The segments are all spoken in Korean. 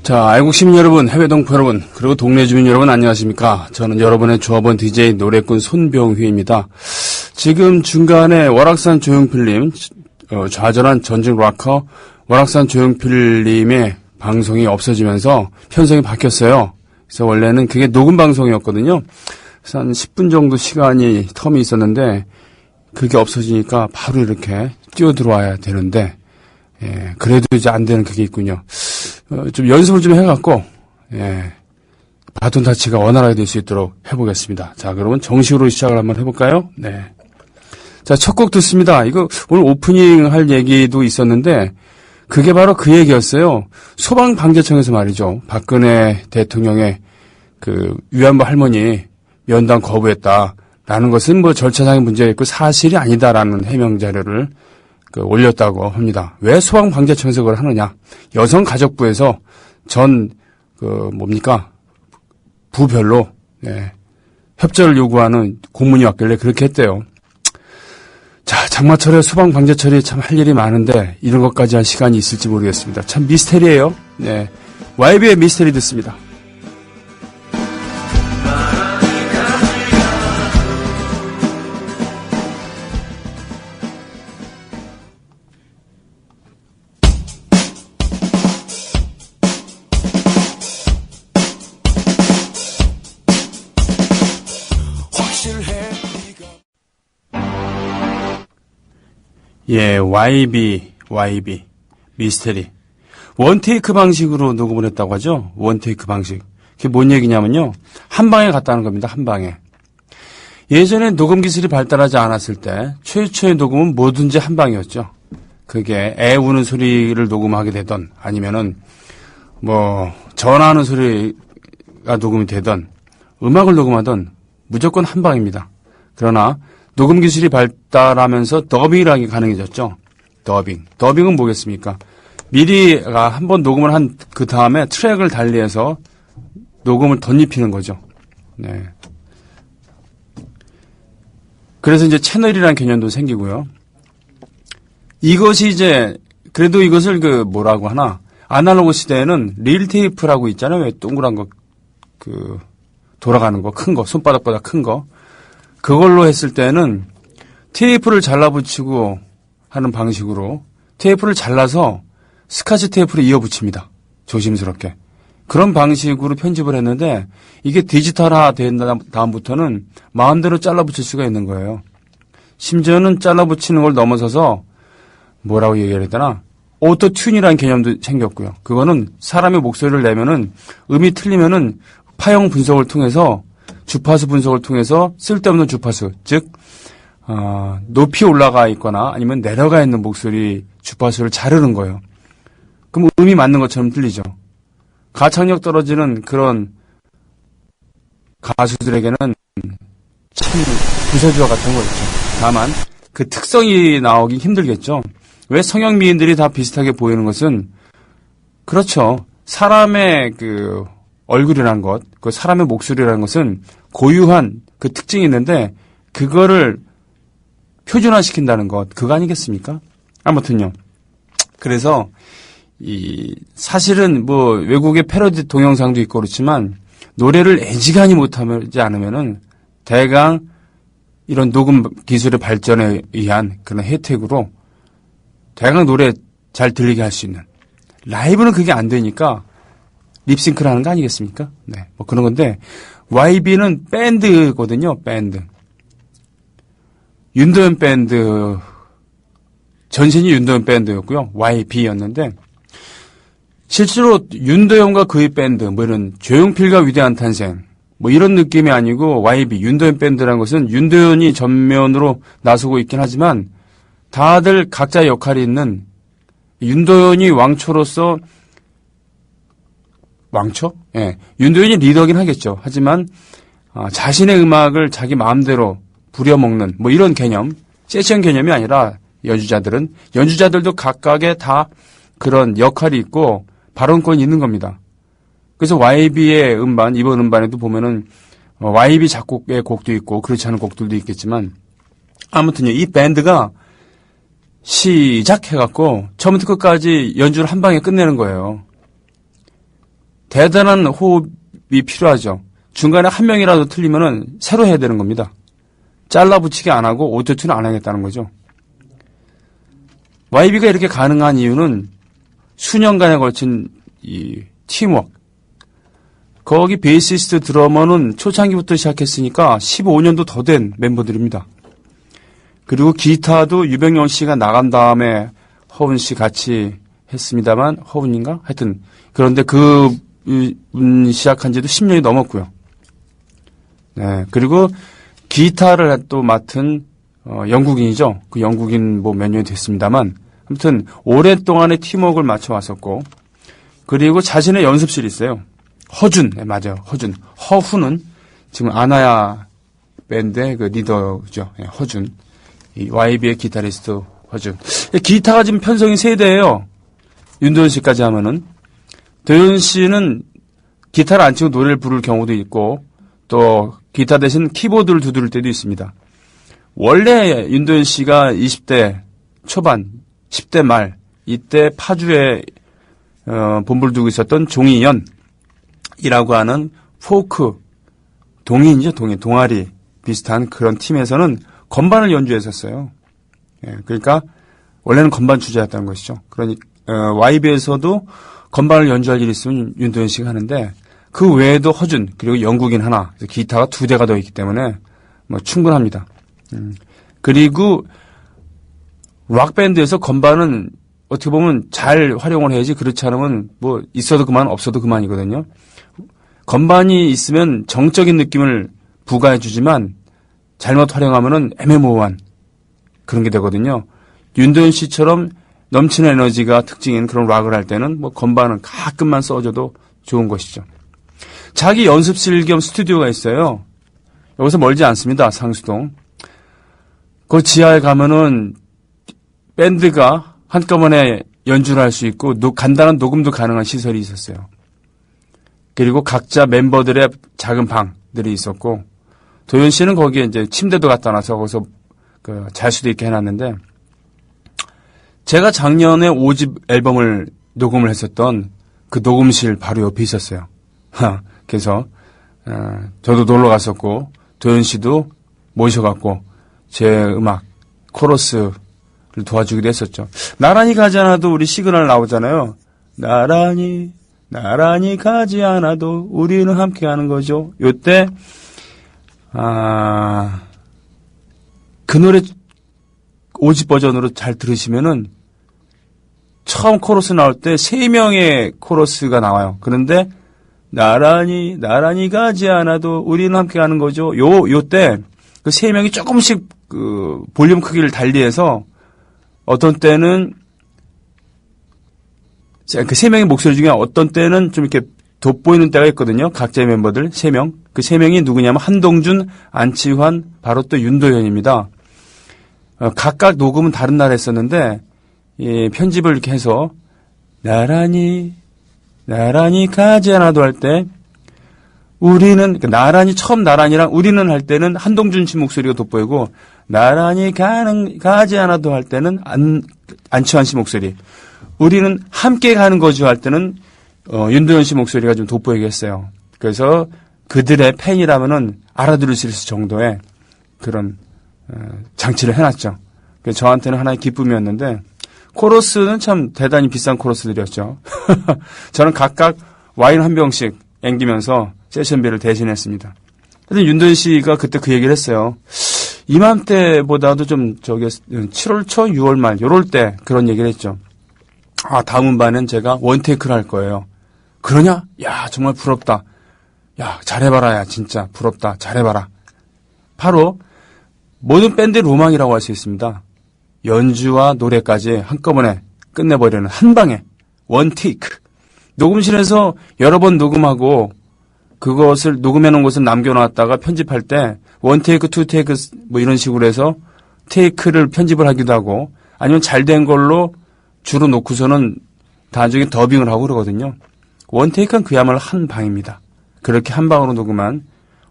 자, 애국시민 여러분, 해외 동포 여러분, 그리고 동네 주민 여러분 안녕하십니까? 저는 여러분의 조합원 DJ 노래꾼 손병휘입니다. 지금 중간에 월악산 조용필님, 좌절한 전직 락커 월악산 조용필님의 방송이 없어지면서 편성이 바뀌었어요. 그래서 원래는 그게 녹음 방송이었거든요. 그래서 한 10분 정도 텀이 있었는데 그게 없어지니까 바로 이렇게 뛰어들어와야 되는데, 그래도 이제 안 되는 그게 있군요. 좀 연습을 좀 해갖고, 바톤 타치가 원활하게 될 수 있도록 해보겠습니다. 자, 그러면 정식으로 시작을 한번 해볼까요? 네. 자, 첫 곡 듣습니다. 이거 오늘 오프닝 할 얘기도 있었는데, 그게 바로 그 얘기였어요. 소방방재청에서 말이죠. 박근혜 대통령의 위안부 할머니 면담 거부했다라는 것은 절차상의 문제가 있고 사실이 아니다라는 해명 자료를 올렸다고 합니다. 왜 소방방재청에서 그걸 하느냐? 여성가족부에서 부별로, 협조를 요구하는 공문이 왔길래 그렇게 했대요. 자, 장마철에 소방방재철이 참 할 일이 많은데 이런 것까지 할 시간이 있을지 모르겠습니다. 참 미스테리예요. 네. YB의 미스테리 듣습니다. 예, YB, 미스테리. 원테이크 방식으로 녹음을 했다고 하죠? 원테이크 방식. 그게 뭔 얘기냐면요. 한 방에 갔다는 겁니다, 한 방에. 예전에 녹음 기술이 발달하지 않았을 때, 최초의 녹음은 뭐든지 한 방이었죠. 그게 애 우는 소리를 녹음하게 되던, 아니면은, 전화하는 소리가 녹음이 되던, 음악을 녹음하던, 무조건 한 방입니다. 그러나, 녹음 기술이 발달하면서 더빙이라는 게 가능해졌죠. 더빙은 뭐겠습니까? 미리 한번 녹음을 한 그 다음에 트랙을 달리해서 녹음을 덧입히는 거죠. 네. 그래서 이제 채널이라는 개념도 생기고요. 이것이 그래도 이것을 아날로그 시대에는 릴 테이프라고 있잖아요. 왜 동그란 거, 돌아가는 거, 큰 거, 손바닥보다 큰 거. 그걸로 했을 때는 테이프를 잘라붙이고 하는 방식으로 테이프를 잘라서 스카치 테이프를 이어붙입니다. 조심스럽게. 그런 방식으로 편집을 했는데 이게 디지털화 된 다음부터는 마음대로 잘라붙일 수가 있는 거예요. 심지어는 잘라붙이는 걸 넘어서서 뭐라고 얘기해야 되나? 오토튠이라는 개념도 생겼고요. 그거는 사람의 목소리를 내면은 음이 틀리면은 파형 분석을 통해서 주파수 분석을 통해서 쓸데없는 주파수, 즉 높이 올라가 있거나 아니면 내려가 있는 목소리 주파수를 자르는 거예요. 그럼 음이 맞는 것처럼 들리죠. 가창력 떨어지는 그런 가수들에게는 참 부서주와 같은 거 있죠. 다만 그 특성이 나오기 힘들겠죠. 왜 성형미인들이 다 비슷하게 보이는 것은 그렇죠. 사람의 얼굴이라는 것, 그 사람의 목소리라는 것은 고유한 그 특징이 있는데 그거를 표준화시킨다는 것, 그거 아니겠습니까? 아무튼요. 그래서 사실은 외국의 패러디 동영상도 있고 그렇지만 노래를 애지간히 못하지 않으면은 대강 이런 녹음 기술의 발전에 의한 그런 혜택으로 대강 노래 잘 들리게 할 수 있는, 라이브는 그게 안 되니까 립싱크를 하는 거 아니겠습니까? 네. 그런 건데, YB는 밴드거든요, 밴드. 윤도현 밴드, 전신이 윤도현 밴드였고요, YB였는데, 실제로 윤도현과 그의 밴드, 이런 조용필과 위대한 탄생, 이런 느낌이 아니고, YB, 윤도현 밴드라는 것은 윤도현이 전면으로 나서고 있긴 하지만, 다들 각자의 역할이 있는, 윤도현이 왕초로서 왕초? 예. 윤도현이 리더긴 하겠죠. 하지만, 자신의 음악을 자기 마음대로 부려먹는, 이런 개념, 세션 개념이 아니라 연주자들도 각각의 다 그런 역할이 있고 발언권이 있는 겁니다. 그래서 YB의 음반, 이번 음반에도 보면은, YB 작곡의 곡도 있고 그렇지 않은 곡들도 있겠지만, 아무튼요, 이 밴드가 시작해갖고 처음부터 끝까지 연주를 한 방에 끝내는 거예요. 대단한 호흡이 필요하죠. 중간에 한 명이라도 틀리면은 새로 해야 되는 겁니다. 잘라 붙이기 안 하고 오토튠 안 하겠다는 거죠. YB가 이렇게 가능한 이유는 수년간에 걸친 이 팀워크. 거기 베이시스트 드러머는 초창기부터 시작했으니까 15년도 더 된 멤버들입니다. 그리고 기타도 유병영 씨가 나간 다음에 허운 씨 같이 했습니다만, 허운인가? 하여튼, 그런데 시작한 지도 10년이 넘었고요. 네. 그리고 기타를 또 맡은, 영국인이죠. 그 영국인 뭐 몇 년이 됐습니다만, 아무튼, 오랫동안의 팀워크를 맞춰왔었고, 그리고 자신의 연습실이 있어요. 허준, 네, 맞아요. 허준. 허훈은 지금 아나야 밴드의 그 리더죠. 네, 허준. 이 YB의 기타리스트 허준. 기타가 지금 편성이 3대예요. 윤도현 씨까지 하면은. 도현 씨는 기타를 안 치고 노래를 부를 경우도 있고, 또 기타 대신 키보드를 두드릴 때도 있습니다. 원래 윤도현 씨가 20대 초반, 10대 말, 이때 파주에 본부를 두고 있었던 종이연이라고 하는 포크, 동인이죠, 동아리 비슷한 그런 팀에서는 건반을 연주했었어요. 예, 그러니까 원래는 건반 주자였다는 것이죠. 그러니까 YB에서도 건반을 연주할 일이 있으면 윤도현 씨가 하는데 그 외에도 허준 그리고 영국인 하나, 그래서 기타가 2대가 더 있기 때문에 뭐 충분합니다. 그리고 락 밴드에서 건반은 어떻게 보면 잘 활용을 해야지 그렇지 않으면 뭐 있어도 그만 없어도 그만이거든요. 건반이 있으면 정적인 느낌을 부과해 주지만 잘못 활용하면은 애매모호한 그런 게 되거든요. 윤도현 씨처럼 넘치는 에너지가 특징인 그런 락을 할 때는 뭐 건반은 가끔만 써줘도 좋은 것이죠. 자기 연습실 겸 스튜디오가 있어요. 여기서 멀지 않습니다. 상수동. 그 지하에 가면은 밴드가 한꺼번에 연주를 할 수 있고 간단한 녹음도 가능한 시설이 있었어요. 그리고 각자 멤버들의 작은 방들이 있었고 도현 씨는 거기에 이제 침대도 갖다 놔서 거기서 잘 수도 있게 해놨는데 제가 작년에 5집 앨범을 녹음을 했었던 그 녹음실 바로 옆에 있었어요. 그래서 저도 놀러 갔었고 도현 씨도 모셔갖고 제 음악 코러스를 도와주기도 했었죠. 나란히 가지 않아도 우리 시그널 나오잖아요. 나란히 가지 않아도 우리는 함께 가는 거죠. 요때 그 노래 5집 버전으로 잘 들으시면은 처음 코러스 나올 때 3명의 코러스가 나와요. 그런데 나란히 가지 않아도 우리는 함께 가는 거죠. 요때 그 3명이 조금씩 그 볼륨 크기를 달리해서 어떤 때는 그 3명의 목소리 중에 어떤 때는 좀 이렇게 돋보이는 때가 있거든요. 각자의 멤버들 3명. 그 3명이 누구냐면 한동준, 안치환, 바로 또 윤도현입니다. 각각 녹음은 다른 날 했었는데 편집을 이렇게 해서 나란히 가지 않아도 할 때 우리는 처음 나란히랑 우리는 할 때는 한동준 씨 목소리가 돋보이고 나란히 가지 않아도 할 때는 안치환 씨 목소리. 우리는 함께 가는 거죠 할 때는 윤도현 씨 목소리가 좀 돋보이게 했어요. 그래서 그들의 팬이라면은 알아들을 수 있을 정도의 그런 장치를 해놨죠. 그래서 저한테는 하나의 기쁨이었는데 코러스는 참 대단히 비싼 코러스들이었죠. 저는 각각 와인 한 병씩 앵기면서 세션비를 대신했습니다. 하여튼 윤도현 씨가 그때 그 얘기를 했어요. 이맘때보다도 좀 7월 초, 6월 말 요럴 때 그런 얘기를 했죠. 다음 음반은 제가 원테이크를 할 거예요. 그러냐? 야, 정말 부럽다. 야, 잘해봐라. 야, 진짜 부럽다. 잘해봐라. 바로 모든 밴드의 로망이라고 할 수 있습니다. 연주와 노래까지 한꺼번에 끝내버리는 한 방에 원테이크. 녹음실에서 여러 번 녹음하고 그것을 녹음해놓은 것을 남겨놨다가 편집할 때 원테이크, 투테이크 뭐 이런 식으로 해서 테이크를 편집을 하기도 하고 아니면 잘된 걸로 주로 놓고서는 나중에 더빙을 하고 그러거든요. 원테이크는 그야말로 한 방입니다. 그렇게 한 방으로 녹음한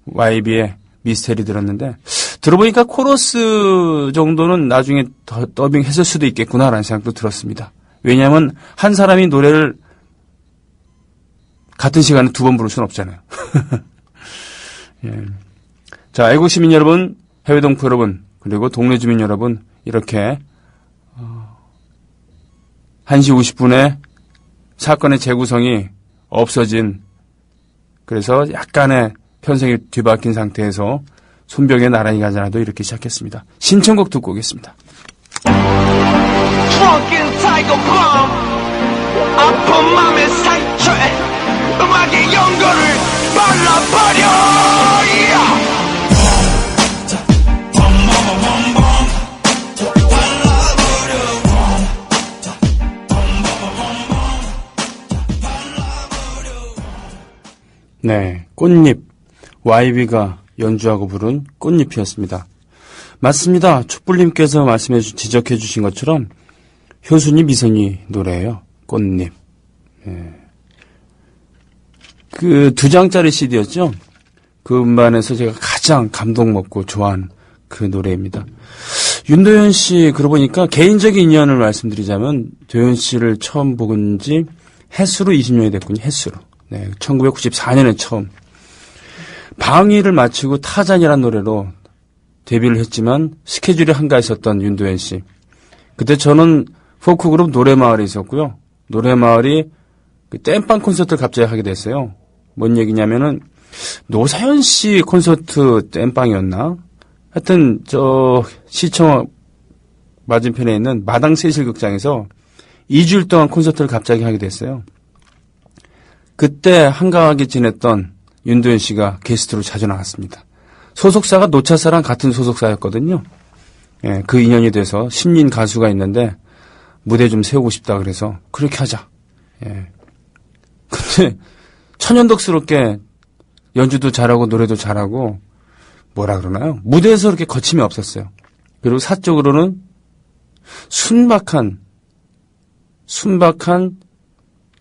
YB의 미스테리 들었는데 들어보니까 코러스 정도는 나중에 더빙했을 수도 있겠구나라는 생각도 들었습니다. 왜냐하면 한 사람이 노래를 같은 시간에 두 번 부를 수는 없잖아요. 예. 자, 애국 시민 여러분, 해외 동포 여러분, 그리고 동네 주민 여러분, 이렇게 1시 50분에 사건의 재구성이 없어진, 그래서 약간의 편성이 뒤바뀐 상태에서 손병의 나란히 가자라도 이렇게 시작했습니다. 신청곡 듣고 오겠습니다. Drunken tiger bomb 아픈 맘의 상처에 음악의 연고를 발라버려 yeah. 네, 꽃잎, YB가 연주하고 부른 꽃잎이었습니다. 맞습니다. 촛불님께서 지적해 주신 것처럼 효순이 미선이 노래예요. 꽃잎. 예. 그 2장짜리 CD였죠. 그 음반에서 제가 가장 감동 먹고 좋아하는 그 노래입니다. 윤도현 씨, 그러고 보니까 개인적인 인연을 말씀드리자면 도현 씨를 처음 본 지 해수로 20년이 됐군요. 해수로. 네, 1994년에 처음 방위를 마치고 타잔이라는 노래로 데뷔를 했지만 스케줄이 한가했었던 윤도현 씨. 그때 저는 포크그룹 노래마을에 있었고요. 노래마을이 그 땜빵 콘서트를 갑자기 하게 됐어요. 뭔 얘기냐면은 노사연 씨 콘서트 땜빵이었나? 하여튼 저 시청 맞은편에 있는 마당 세실극장에서 2주일 동안 콘서트를 갑자기 하게 됐어요. 그때 한가하게 지냈던 윤도현 씨가 게스트로 자주 나왔습니다. 소속사가 노차사랑 같은 소속사였거든요. 예, 그 인연이 돼서 신인 가수가 있는데 무대 좀 세우고 싶다 그래서 그렇게 하자. 예. 근데 천연덕스럽게 연주도 잘하고 노래도 잘하고 뭐라 그러나요? 무대에서 그렇게 거침이 없었어요. 그리고 사적으로는 순박한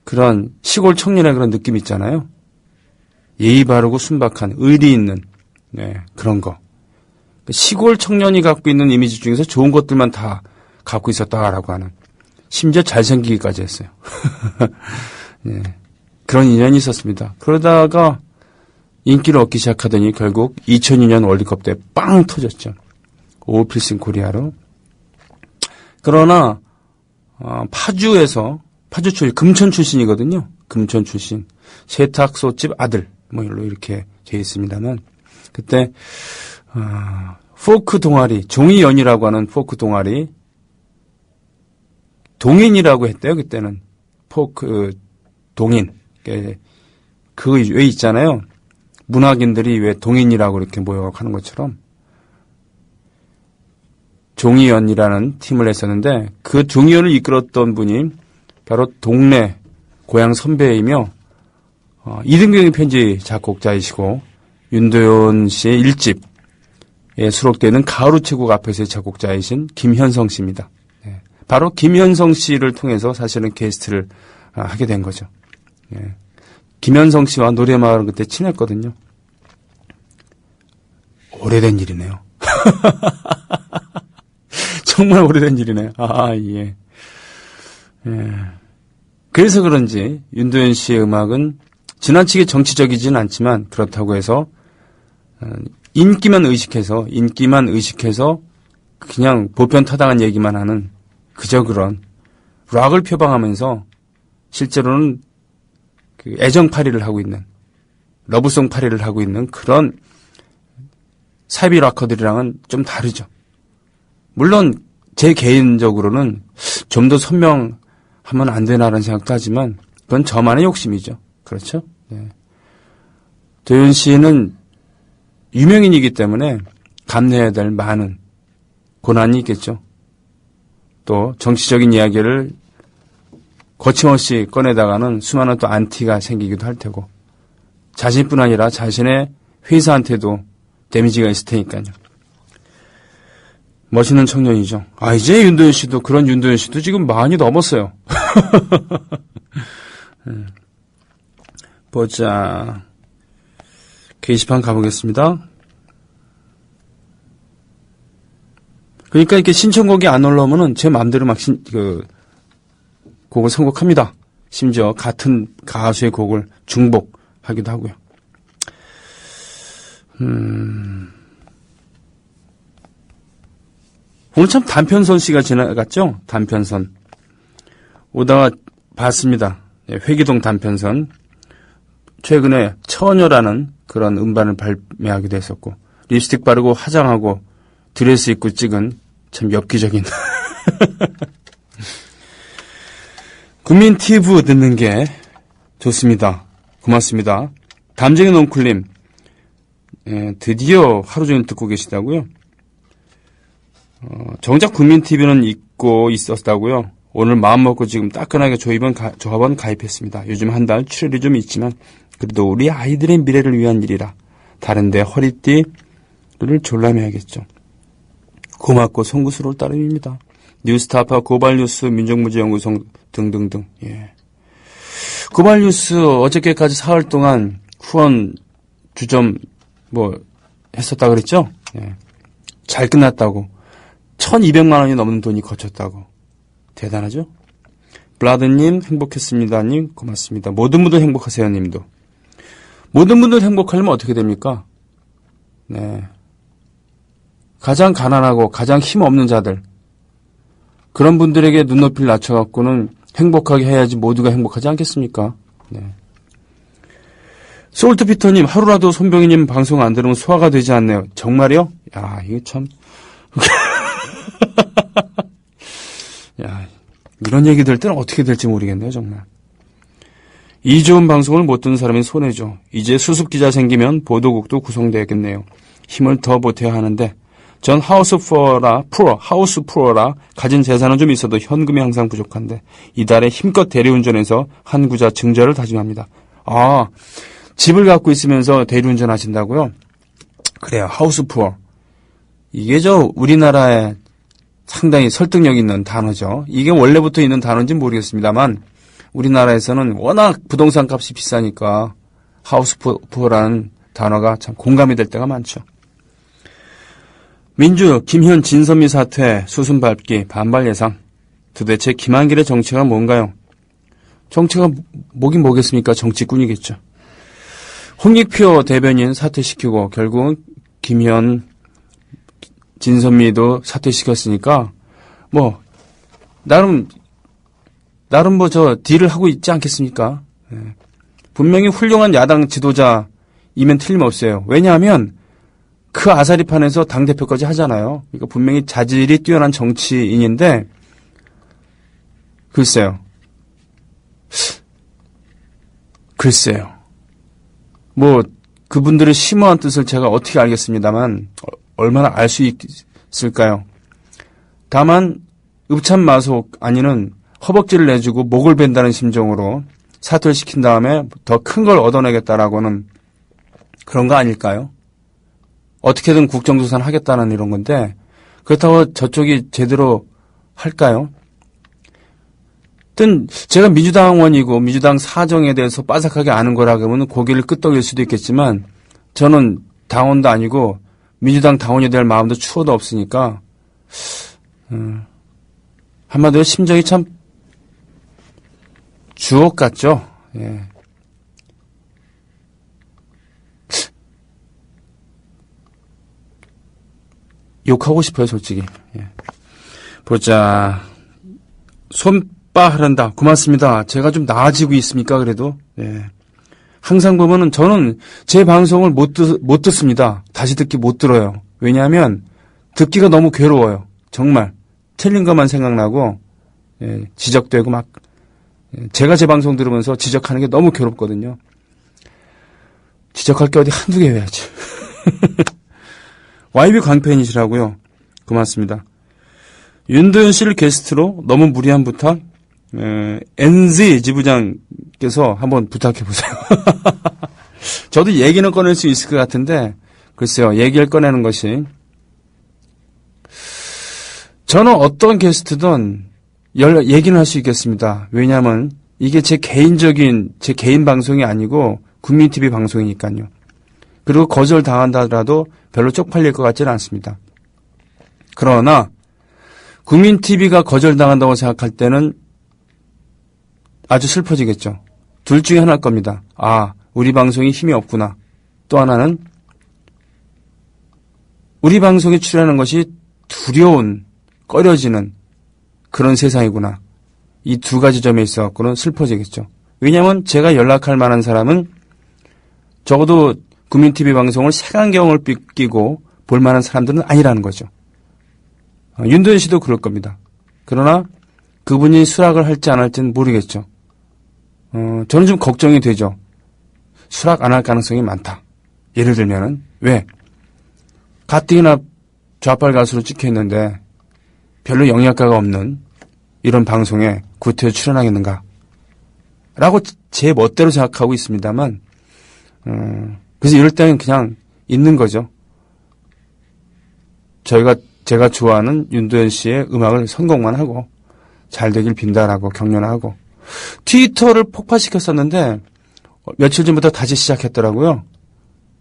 그런 시골 청년의 그런 느낌 있잖아요. 예의 바르고 순박한 의리 있는 그런 거. 시골 청년이 갖고 있는 이미지 중에서 좋은 것들만 다 갖고 있었다라고 하는. 심지어 잘생기기까지 했어요. 네, 그런 인연이 있었습니다. 그러다가 인기를 얻기 시작하더니 결국 2002년 월드컵 때 빵 터졌죠. 올 필승 코리아로. 그러나 파주 금천 출신이거든요. 금천 출신. 세탁소집 아들 뭐 이렇게 돼 있습니다만 그때 포크 동아리 종이연이라고 하는 포크 동아리 동인이라고 했대요. 그때는 포크 동인 그 왜 있잖아요. 문학인들이 왜 동인이라고 이렇게 모여가고 하는 것처럼 종이연이라는 팀을 했었는데 그 종이연을 이끌었던 분이 바로 동네 고향 선배이며 이등병의 편지 작곡자이시고 윤도현 씨의 1집에 수록되는 가을우체국 앞에서의 작곡자이신 김현성 씨입니다. 예, 바로 김현성 씨를 통해서 사실은 게스트를 하게 된 거죠. 예, 김현성 씨와 노래마을은 그때 친했거든요. 오래된 일이네요. 정말 오래된 일이네요. 예. 예. 그래서 그런지 윤도현 씨의 음악은 지나치게 정치적이진 않지만 그렇다고 해서 인기만 의식해서 그냥 보편타당한 얘기만 하는 그저 그런 락을 표방하면서 실제로는 그 애정파리를 하고 있는 러브송 파리를 하고 있는 그런 사이비 락커들이랑은 좀 다르죠. 물론 제 개인적으로는 좀 더 선명하면 안 되나라는 생각도 하지만 그건 저만의 욕심이죠. 그렇죠? 네. 도현 씨는 유명인이기 때문에 감내해야 될 많은 고난이 있겠죠. 또 정치적인 이야기를 거침없이 꺼내다가는 수많은 또 안티가 생기기도 할 테고 자신뿐 아니라 자신의 회사한테도 데미지가 있을 테니까요. 멋있는 청년이죠. 이제 윤도현 씨도 그런 윤도현 씨도 지금 많이 넘었어요. 보자. 게시판 가보겠습니다. 그러니까 이렇게 신청곡이 안 올라오면은 제 마음대로 막 곡을 선곡합니다. 심지어 같은 가수의 곡을 중복하기도 하고요. 오늘 참 단편선 씨가 지나갔죠? 단편선. 오다가 봤습니다. 회기동 단편선. 최근에 처녀라는 그런 음반을 발매하기도 했었고, 립스틱 바르고 화장하고 드레스 입고 찍은 참 엽기적인 국민 TV 듣는 게 좋습니다. 고맙습니다. 담쟁이 넝쿨님, 드디어 하루 종일 듣고 계시다고요? 정작 국민 TV는 잊고 있었다고요? 오늘 마음먹고 지금 따끈하게 조합원 가입했습니다. 요즘 한 달 출혈이 좀 있지만 그래도 우리 아이들의 미래를 위한 일이라 다른데 허리띠를 졸라매야겠죠. 고맙고 송구스러울 따름입니다. 뉴스타파, 고발뉴스, 민족문제연구소 등등등. 예. 고발뉴스 어저께까지 사흘 동안 후원 주점 했었다 그랬죠? 예. 잘 끝났다고. 1200만 원이 넘는 돈이 거쳤다고. 대단하죠? 블라드님 행복했습니다님 고맙습니다. 모든 분들 행복하세요 님도. 모든 분들 행복하려면 어떻게 됩니까? 네. 가장 가난하고 가장 힘없는 자들, 그런 분들에게 눈높이를 낮춰갖고는 행복하게 해야지 모두가 행복하지 않겠습니까? 네. 솔트피터님, 하루라도 손병희님 방송 안 들으면 소화가 되지 않네요. 정말요? 야, 이거 참. 야, 이런 얘기 들 때는 어떻게 될지 모르겠네요, 정말. 이 좋은 방송을 못 듣는 사람이 손해죠. 이제 수습기자 생기면 보도국도 구성되겠네요. 힘을 더 보태야 하는데, 전 하우스 푸어라 가진 재산은 좀 있어도 현금이 항상 부족한데, 이달에 힘껏 대리운전해서 한 구자 증자를 다짐합니다. 아, 집을 갖고 있으면서 대리운전 하신다고요? 그래요, 하우스 푸어. 이게 우리나라에 상당히 설득력 있는 단어죠. 이게 원래부터 있는 단어인지 모르겠습니다만, 우리나라에서는 워낙 부동산 값이 비싸니까 하우스 푸어라는 단어가 참 공감이 될 때가 많죠. 민주, 김현, 진선미 사퇴, 수순 밟기, 반발 예상. 도대체 김한길의 정체가 뭔가요? 정체가 뭐긴 뭐겠습니까? 정치꾼이겠죠. 홍익표 대변인 사퇴시키고 결국은 김현, 진선미도 사퇴시켰으니까 나름 딜을 하고 있지 않겠습니까? 네. 분명히 훌륭한 야당 지도자이면 틀림없어요. 왜냐하면 그 아사리판에서 당대표까지 하잖아요. 그러니까 분명히 자질이 뛰어난 정치인인데, 글쎄요. 그분들의 심오한 뜻을 제가 어떻게 알겠습니다만, 얼마나 알 수 있을까요? 다만, 읍참마속 아니는 허벅지를 내주고 목을 벤다는 심정으로 사퇴를 시킨 다음에 더 큰 걸 얻어내겠다라고는 그런 거 아닐까요? 어떻게든 국정조사는 하겠다는 이런 건데, 그렇다고 저쪽이 제대로 할까요? 하여튼 제가 민주당 의원이고 민주당 사정에 대해서 빠삭하게 아는 거라 그러면 고개를 끄덕일 수도 있겠지만, 저는 당원도 아니고 민주당 당원이 될 마음도 추호도 없으니까 한마디로 심정이 참 주옥 같죠. 예. 욕하고 싶어요, 솔직히. 예. 보자. 손바 하란다. 고맙습니다. 제가 좀 나아지고 있습니까, 그래도? 예. 항상 보면은 저는 제 방송을 못 듣습니다. 다시 듣기 못 들어요. 왜냐하면 듣기가 너무 괴로워요. 정말. 틀린 것만 생각나고, 예, 지적되고 제가 제 방송 들으면서 지적하는 게 너무 괴롭거든요. 지적할 게 어디 한두 개 해야지. YB 광팬이시라고요. 고맙습니다. 윤도현 씨를 게스트로 너무 무리한 부탁, NZ 지부장께서 한번 부탁해보세요. 저도 얘기는 꺼낼 수 있을 것 같은데, 글쎄요, 얘기를 꺼내는 것이. 저는 어떤 게스트든 얘기는 할 수 있겠습니다. 왜냐하면 이게 제 개인 방송이 아니고 국민TV 방송이니까요. 그리고 거절당한다더라도 별로 쪽팔릴 것 같지는 않습니다. 그러나 국민TV가 거절당한다고 생각할 때는 아주 슬퍼지겠죠. 둘 중에 하나일 겁니다. 아, 우리 방송이 힘이 없구나. 또 하나는 우리 방송에 출연하는 것이 두려운, 꺼려지는 그런 세상이구나. 이 두 가지 점에 있어갖고는 슬퍼지겠죠. 왜냐하면 제가 연락할 만한 사람은 적어도 국민TV 방송을 색안경을 끼고 볼 만한 사람들은 아니라는 거죠. 윤도현 씨도 그럴 겁니다. 그러나 그분이 수락을 할지 안 할지는 모르겠죠. 저는 좀 걱정이 되죠. 수락 안 할 가능성이 많다. 예를 들면은 왜? 가뜩이나 좌빨 가수로 찍혀있는데 별로 영향가가 없는 이런 방송에 구태여 출연하겠는가? 라고 제 멋대로 생각하고 있습니다만 그래서 이럴 때는 그냥 있는 거죠. 제가 좋아하는 윤도현 씨의 음악을 선곡만 하고 잘 되길 빈다라고 격려하고 트위터를 폭파시켰었는데 며칠 전부터 다시 시작했더라고요.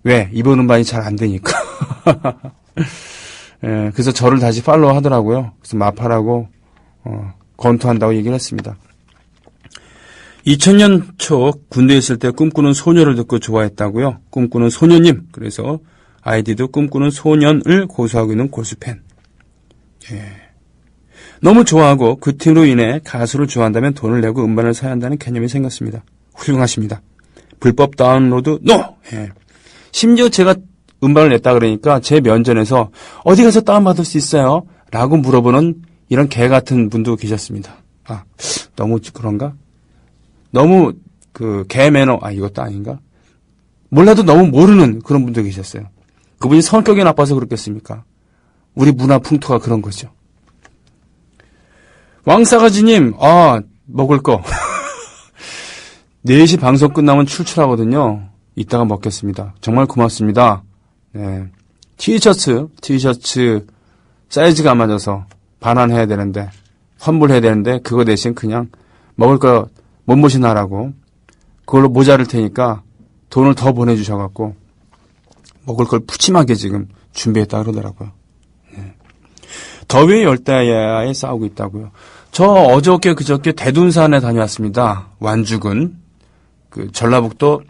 왜? 이번 음반이 잘 안 되니까. 예, 그래서 저를 다시 팔로우 하더라고요. 그래서 마파라고 권투한다고 얘기를 했습니다. 2000년 초 군대에 있을 때 꿈꾸는 소녀를 듣고 좋아했다고요. 꿈꾸는 소녀님. 그래서 아이디도 꿈꾸는 소년을 고수하고 있는 골수팬. 예. 너무 좋아하고 그 팀으로 인해 가수를 좋아한다면 돈을 내고 음반을 사야 한다는 개념이 생겼습니다. 훌륭하십니다. 불법 다운로드 NO! 예. 심지어 제가 음반을 냈다 그러니까 제 면전에서 어디 가서 다운받을 수 있어요? 라고 물어보는 이런 개 같은 분도 계셨습니다. 아, 너무 그런가? 너무 개 매너, 이것도 아닌가? 몰라도 너무 모르는 그런 분도 계셨어요. 그분이 성격이 나빠서 그렇겠습니까? 우리 문화 풍토가 그런 거죠. 왕싸가지님, 먹을 거. 4시 방송 끝나면 출출하거든요. 이따가 먹겠습니다. 정말 고맙습니다. 네. 티셔츠 사이즈가 안 맞아서 반환해야 되는데, 환불해야 되는데, 그거 대신 그냥 먹을 거 몸보신하라고 그걸로 모자랄 테니까 돈을 더 보내주셔갖고 먹을 걸 푸짐하게 지금 준비했다 그러더라고요. 네. 더위의 열대야에 싸우고 있다고요. 저 어저께 그저께 대둔산에 다녀왔습니다. 완주군 그 전라북도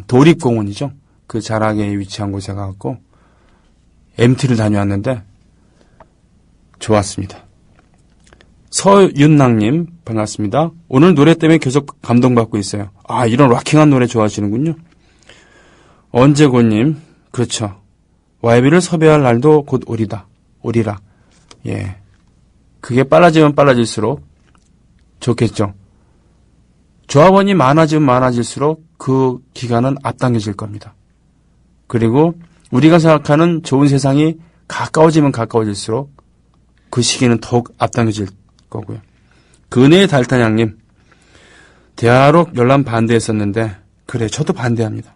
도립공원이죠. 그 자락에 위치한 곳에 가갖고 MT를 다녀왔는데 좋았습니다. 서윤낭님 반갑습니다. 오늘 노래 때문에 계속 감동받고 있어요. 이런 락킹한 노래 좋아하시는군요. 언제고님 그렇죠. YB를 섭외할 날도 곧 오리라. 예, 그게 빨라지면 빨라질수록 좋겠죠. 조합원이 많아지면 많아질수록 그 기간은 앞당겨질 겁니다. 그리고 우리가 생각하는 좋은 세상이 가까워지면 가까워질수록 그 시기는 더욱 앞당겨질 거고요. 근혜의 달타냥님, 대화록 열람 반대했었는데 그래 저도 반대합니다.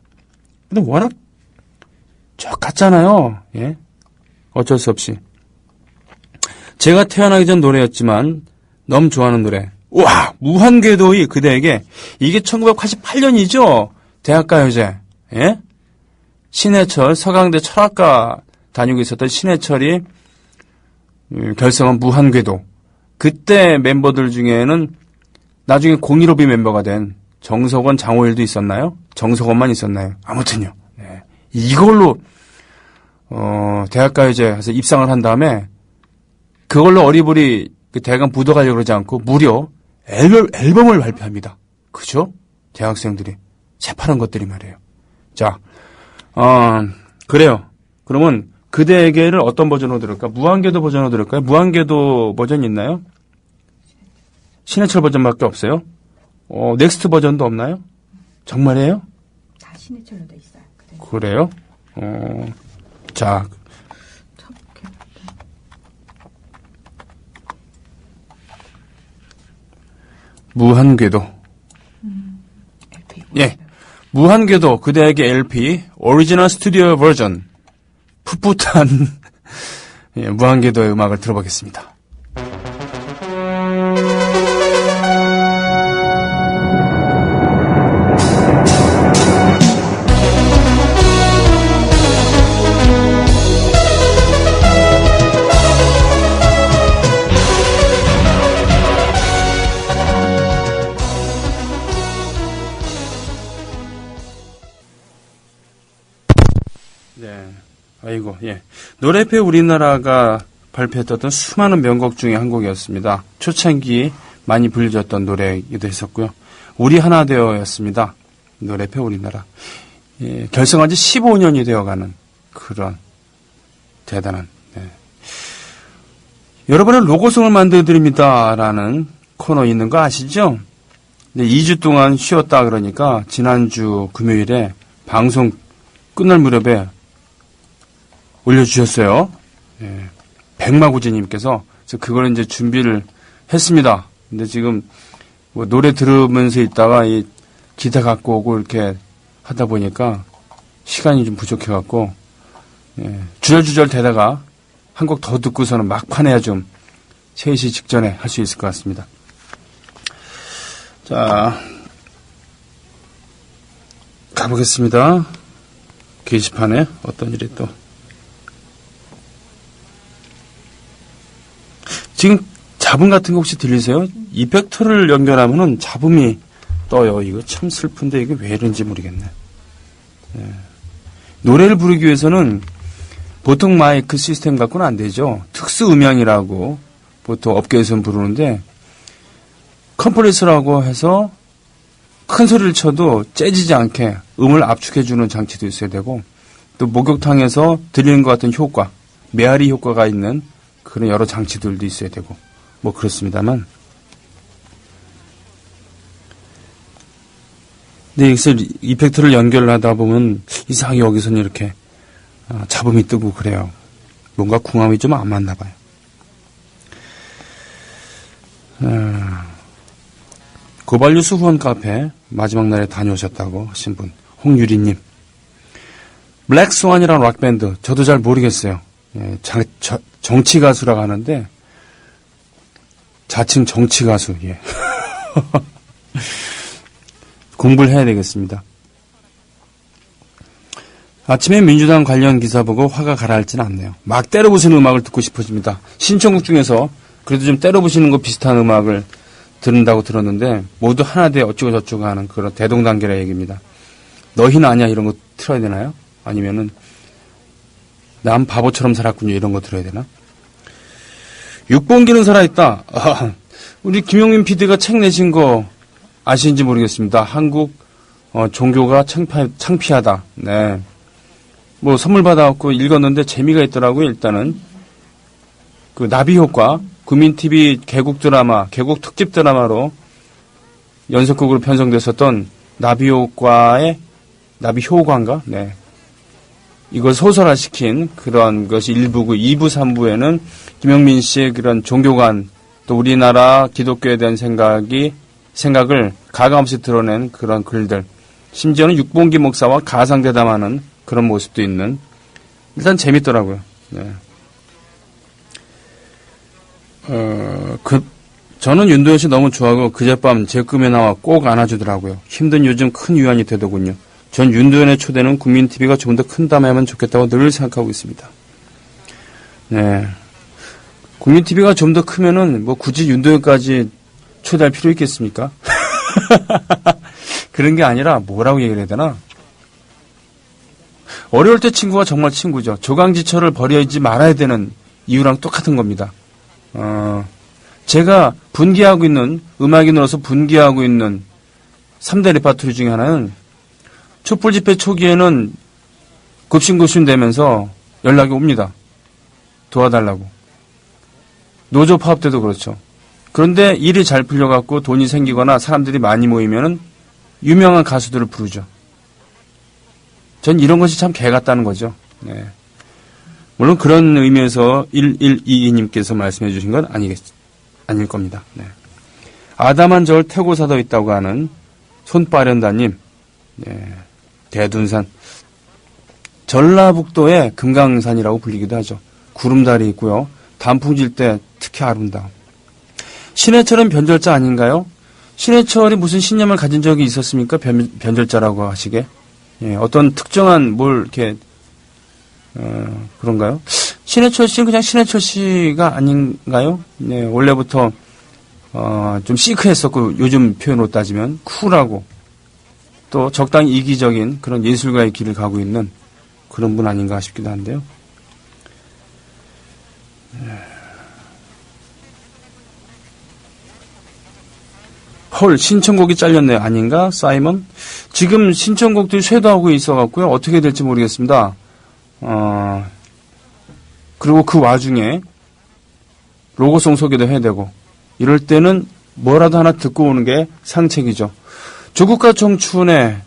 근데 워낙 똑같잖아요. 예, 어쩔 수 없이 제가 태어나기 전 노래였지만 너무 좋아하는 노래. 와, 무한궤도의 그대에게. 이게 1988년이죠. 대학가요제. 예? 신해철 서강대 철학과 다니고 있었던 신해철이 결성한 무한궤도. 그때 멤버들 중에는 나중에 015B 멤버가 된 정석원, 장호일도 있었나요? 정석원만 있었나요? 아무튼요. 네. 이걸로 대학가요제 해서 입상을 한 다음에 그걸로 어리버리 그 대강 묻어가려고 그러지 않고 무려 앨범을 발표합니다. 그죠? 대학생들이 새파란 것들이 말이에요. 자, 그래요. 그러면 그대에게를 어떤 버전으로 들을까? 무한궤도 버전으로 들을까요? 무한궤도 버전 있나요? 신해철 버전밖에 없어요? 넥스트 버전도 없나요? 정말이에요? 다 신해철로 돼 있어요. 그래요? 자. 무한궤도. LP. 예. 무한궤도 그대에게 LP 오리지널 스튜디오 버전. 풋풋한 예, 무한궤도의 음악을 들어보겠습니다. 네. 아이고, 예. 노래패 우리나라가 발표했던 수많은 명곡 중에 한 곡이었습니다. 초창기 많이 불려졌던 노래이기도 했었고요. 우리 하나 되어였습니다. 노래패 우리나라. 예, 결성한 지 15년이 되어가는 그런 대단한, 네. 여러분은 로고송을 만들어드립니다라는 코너 있는 거 아시죠? 네, 2주 동안 쉬었다 그러니까 지난주 금요일에 방송 끝날 무렵에 올려주셨어요. 예, 백마구지님께서. 그래서 그걸 이제 준비를 했습니다. 근데 지금 뭐 노래 들으면서 있다가 이 기타 갖고 오고 이렇게 하다 보니까 시간이 좀 부족해갖고, 예, 주절주절 되다가 한 곡 더 듣고서는 막판에야 좀 3시 직전에 할 수 있을 것 같습니다. 자, 가보겠습니다. 게시판에 어떤 일이 또. 지금 잡음 같은 거 혹시 들리세요? 이펙터를 연결하면은 잡음이 떠요. 이거 참 슬픈데 이게 왜 이런지 모르겠네. 네. 노래를 부르기 위해서는 보통 마이크 시스템 갖고는 안 되죠. 특수 음향이라고 보통 업계에서는 부르는데, 컴프레서라고 해서 큰 소리를 쳐도 째지지 않게 음을 압축해주는 장치도 있어야 되고, 또 목욕탕에서 들리는 것 같은 효과, 메아리 효과가 있는 그런 여러 장치들도 있어야 되고, 뭐 그렇습니다만. 근데 여기서 이펙터를 연결하다 보면 이상하게 여기서는 이렇게 잡음이 뜨고 그래요. 뭔가 궁합이 좀 안 맞나 봐요. 고발뉴스 후원 카페 마지막 날에 다녀오셨다고 하신 분, 홍유리님. 블랙스완이라는 락밴드, 저도 잘 모르겠어요. 예, 정치 가수라고 하는데, 자칭 정치 가수, 예. 공부를 해야 되겠습니다. 아침에 민주당 관련 기사 보고 화가 가라앉지는 않네요. 막 때려부시는 음악을 듣고 싶어집니다. 신청곡 중에서 그래도 좀 때려부시는 거 비슷한 음악을 듣는다고 들었는데, 모두 하나 돼 어쩌고 저쩌고 하는 그런 대동단계라 얘기입니다. 너희는 아니야 이런 거 틀어야 되나요? 아니면은 남 바보처럼 살았군요 이런 거 들어야 되나? 육봉기는 살아있다. 우리 김용민 PD가 책 내신 거 아시는지 모르겠습니다. 한국 종교가 창피하다. 네. 뭐 선물 받아갖고 읽었는데 재미가 있더라고요. 일단은 그 나비 효과, 국민TV 개국 드라마, 개국 특집 드라마로 연속극으로 편성됐었던 나비 효과의 나비 효과인가? 네. 이걸 소설화시킨 그런 것이 1부고 2부, 3부에는 김용민 씨의 그런 종교관, 또 우리나라 기독교에 대한 생각을 가감없이 드러낸 그런 글들. 심지어는 육봉기 목사와 가상대담하는 그런 모습도 있는. 일단 재밌더라고요. 네. 저는 윤도현 씨 너무 좋아하고 그젯밤 제 꿈에 나와 꼭 안아주더라고요. 힘든 요즘 큰 위안이 되더군요. 전 윤도현의 초대는 국민TV가 조금 더 큰다면 좋겠다고 늘 생각하고 있습니다. 네. 국민TV가 좀 더 크면은 뭐 굳이 윤도현까지 초대할 필요 있겠습니까? 그런 게 아니라 뭐라고 얘기를 해야 되나? 어려울 때 친구가 정말 친구죠. 조강지처를 버리지 말아야 되는 이유랑 똑같은 겁니다. 제가 분기하고 있는, 음악인으로서 분기하고 있는 3대 레파토리 중에 하나는 촛불 집회 초기에는 굽신굽신 되면서 연락이 옵니다. 도와달라고. 노조 파업 때도 그렇죠. 그런데 일이 잘 풀려갖고 돈이 생기거나 사람들이 많이 모이면은 유명한 가수들을 부르죠. 전 이런 것이 참 개 같다는 거죠. 네. 물론 그런 의미에서 1122님께서 말씀해 주신 건 아닐 겁니다. 네. 아담한 저울 태고 사도 있다고 하는 손빠련다님, 네. 대둔산. 전라북도의 금강산이라고 불리기도 하죠. 구름다리 있고요. 단풍 질 때 특히 아름다워. 신해철은 변절자 아닌가요? 신해철이 무슨 신념을 가진 적이 있었습니까? 변절자라고 하시게. 예, 어떤 특정한 뭘 이렇게 그런가요? 신해철 씨는 그냥 신해철 씨가 아닌가요? 네, 원래부터 좀 시크했었고 요즘 표현으로 따지면 쿨하고 또 적당히 이기적인 그런 예술가의 길을 가고 있는 그런 분 아닌가 싶기도 한데요. 헐, 신청곡이 잘렸네요. 아닌가? 사이먼? 지금 신청곡들이 쇄도하고 있어갖고요. 어떻게 될지 모르겠습니다. 그리고 그 와중에 로고송 소개도 해야 되고, 이럴 때는 뭐라도 하나 듣고 오는 게 상책이죠. 조국과 청춘의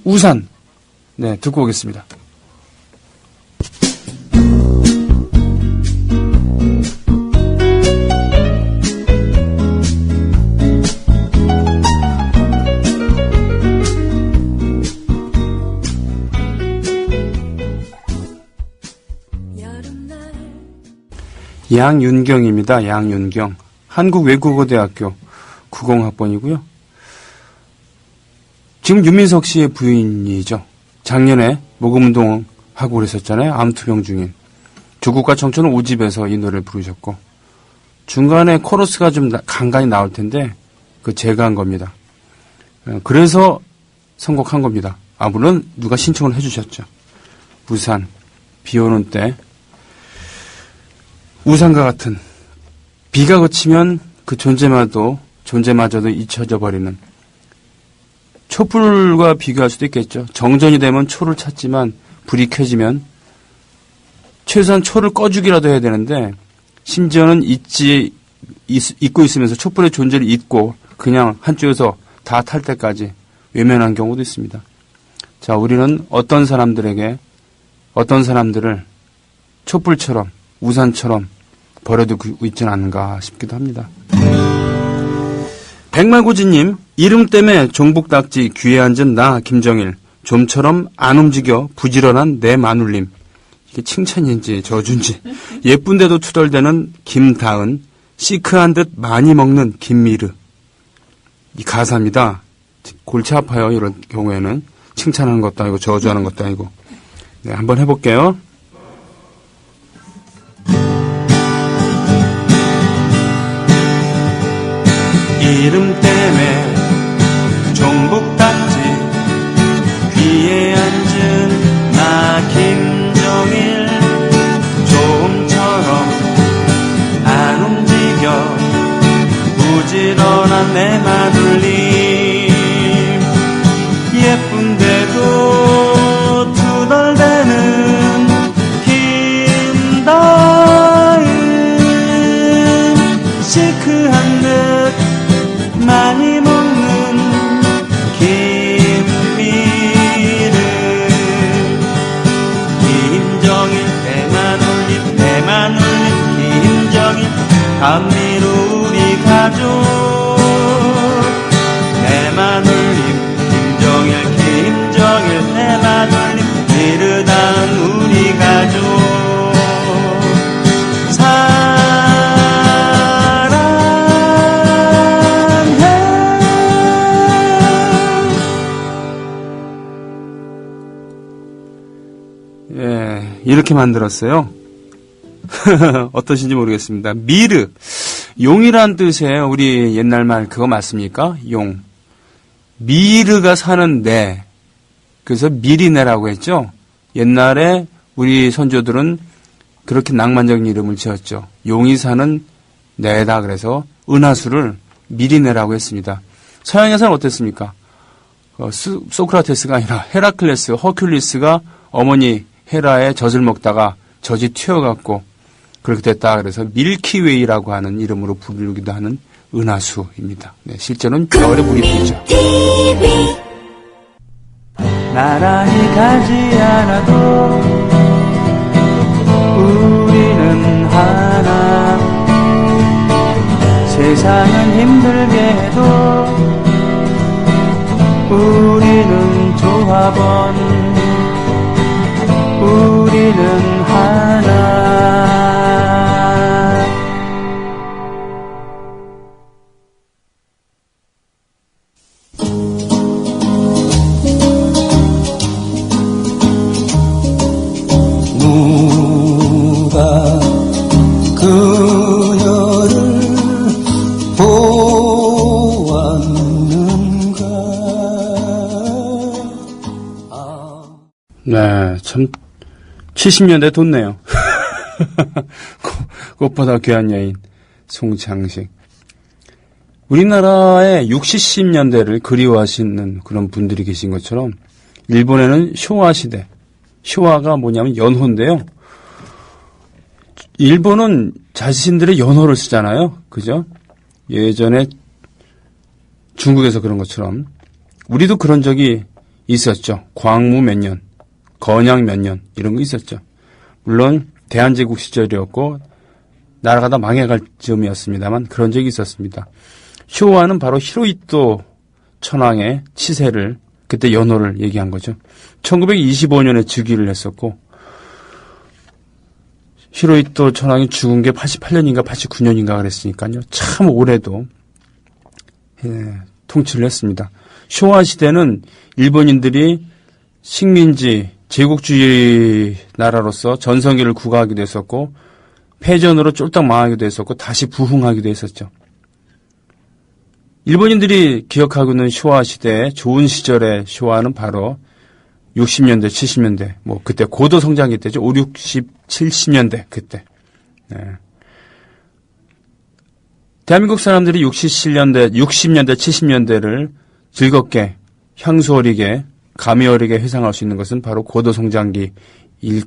우산. 네, 듣고 오겠습니다. 양윤경입니다. 양윤경. 한국외국어대학교 90학번이고요. 지금 유민석 씨의 부인이죠. 작년에 모금운동 하고 그랬었잖아요. 암투병 중인. 조국과 청춘은 5집에서 이 노래를 부르셨고, 중간에 코러스가 좀 간간히 나올 텐데 그 제가 한 겁니다. 그래서 선곡한 겁니다. 물론 누가 신청을 해주셨죠. 우산, 비 오는 때 우산과 같은, 비가 그치면 그 존재마저도 잊혀져 버리는, 촛불과 비교할 수도 있겠죠. 정전이 되면 초를 찾지만 불이 켜지면 최소한 초를 꺼주기라도 해야 되는데, 심지어는 잊고 있으면서 촛불의 존재를 잊고 그냥 한쪽에서 다 탈 때까지 외면한 경우도 있습니다. 자, 우리는 어떤 사람들을 촛불처럼, 우산처럼 버려두고 있지는 않은가 싶기도 합니다. 백말고지님, 이름 때문에 종북딱지 귀에 앉은 나 김정일, 좀처럼 안 움직여 부지런한 내 마눌님. 이게 칭찬인지 저주인지. 예쁜데도 투덜대는 김다은, 시크한 듯 많이 먹는 김미르. 이 가사입니다. 골치 아파요. 이런 경우에는 칭찬하는 것도 아니고 저주하는 것도 아니고. 네, 한번 해볼게요. 이름 때문에 종북딱지 귀에 앉은 나 김정일, 좀처럼 안 움직여 부지런한 내 마눌님, 예쁜데도 투덜대는 김다은, 시크한 듯 많이 먹는 김미르, 김정일 대마눌님 김정일, 감미로 우리 가족, 대마눌님 김정일 대마눌님 미르다은 우리 가족. 이렇게 만들었어요. 어떠신지 모르겠습니다. 미르, 용이란 뜻이에요. 우리 옛날 말 그거 맞습니까? 용. 미르가 사는 내, 그래서 미리네라고 했죠. 옛날에 우리 선조들은 그렇게 낭만적인 이름을 지었죠. 용이 사는 내다. 그래서 은하수를 미리네라고 했습니다. 서양에서는 어땠습니까? 소크라테스가 아니라 헤라클레스, 허큘리스가 어머니 헤라의 젖을 먹다가 젖이 튀어갖고 그렇게 됐다. 그래서 밀키웨이라고 하는 이름으로 부르기도 하는 은하수입니다. 네, 실제로는 별에 물이 뿌리죠. 나란히 가지 않아도 우리는 하나, 세상은 힘들게 해도 우리는 조합원, 우리는 하나. 누가 그녀를 보았는가. 네, 참 70년대 돋네요. 꽃보다 귀한 여인 송창식. 우리나라의 60, 70년대를 그리워하시는 그런 분들이 계신 것처럼 일본에는 쇼와 시대, 쇼와가 뭐냐면 연호인데요. 일본은 자신들의 연호를 쓰잖아요. 그죠? 예전에 중국에서 그런 것처럼 우리도 그런 적이 있었죠. 광무 몇 년, 건양 몇 년 이런 거 있었죠. 물론 대한제국 시절이었고 나라가 다 망해갈 즈음이었습니다만 그런 적이 있었습니다. 쇼와는 바로 히로히토 천황의 치세를 그때 연호를 얘기한 거죠. 1925년에 즉위를 했었고 히로히토 천황이 죽은 게 88년인가 89년인가 그랬으니까요. 참 오래도 통치를 했습니다. 쇼와 시대는 일본인들이 식민지 제국주의 나라로서 전성기를 구가하기도 했었고 패전으로 쫄딱 망하기도 했었고 다시 부흥하기도 했었죠. 일본인들이 기억하고 있는 쇼와 시대의 좋은 시절의 쇼와는 바로 60년대, 70년대, 뭐 그때 고도 성장기 때죠. 5, 60, 70년대 그때. 네. 대한민국 사람들이 60년대, 70년대를 즐겁게 향수 어리게 감이 어리게 회상할 수 있는 것은 바로 고도 성장기일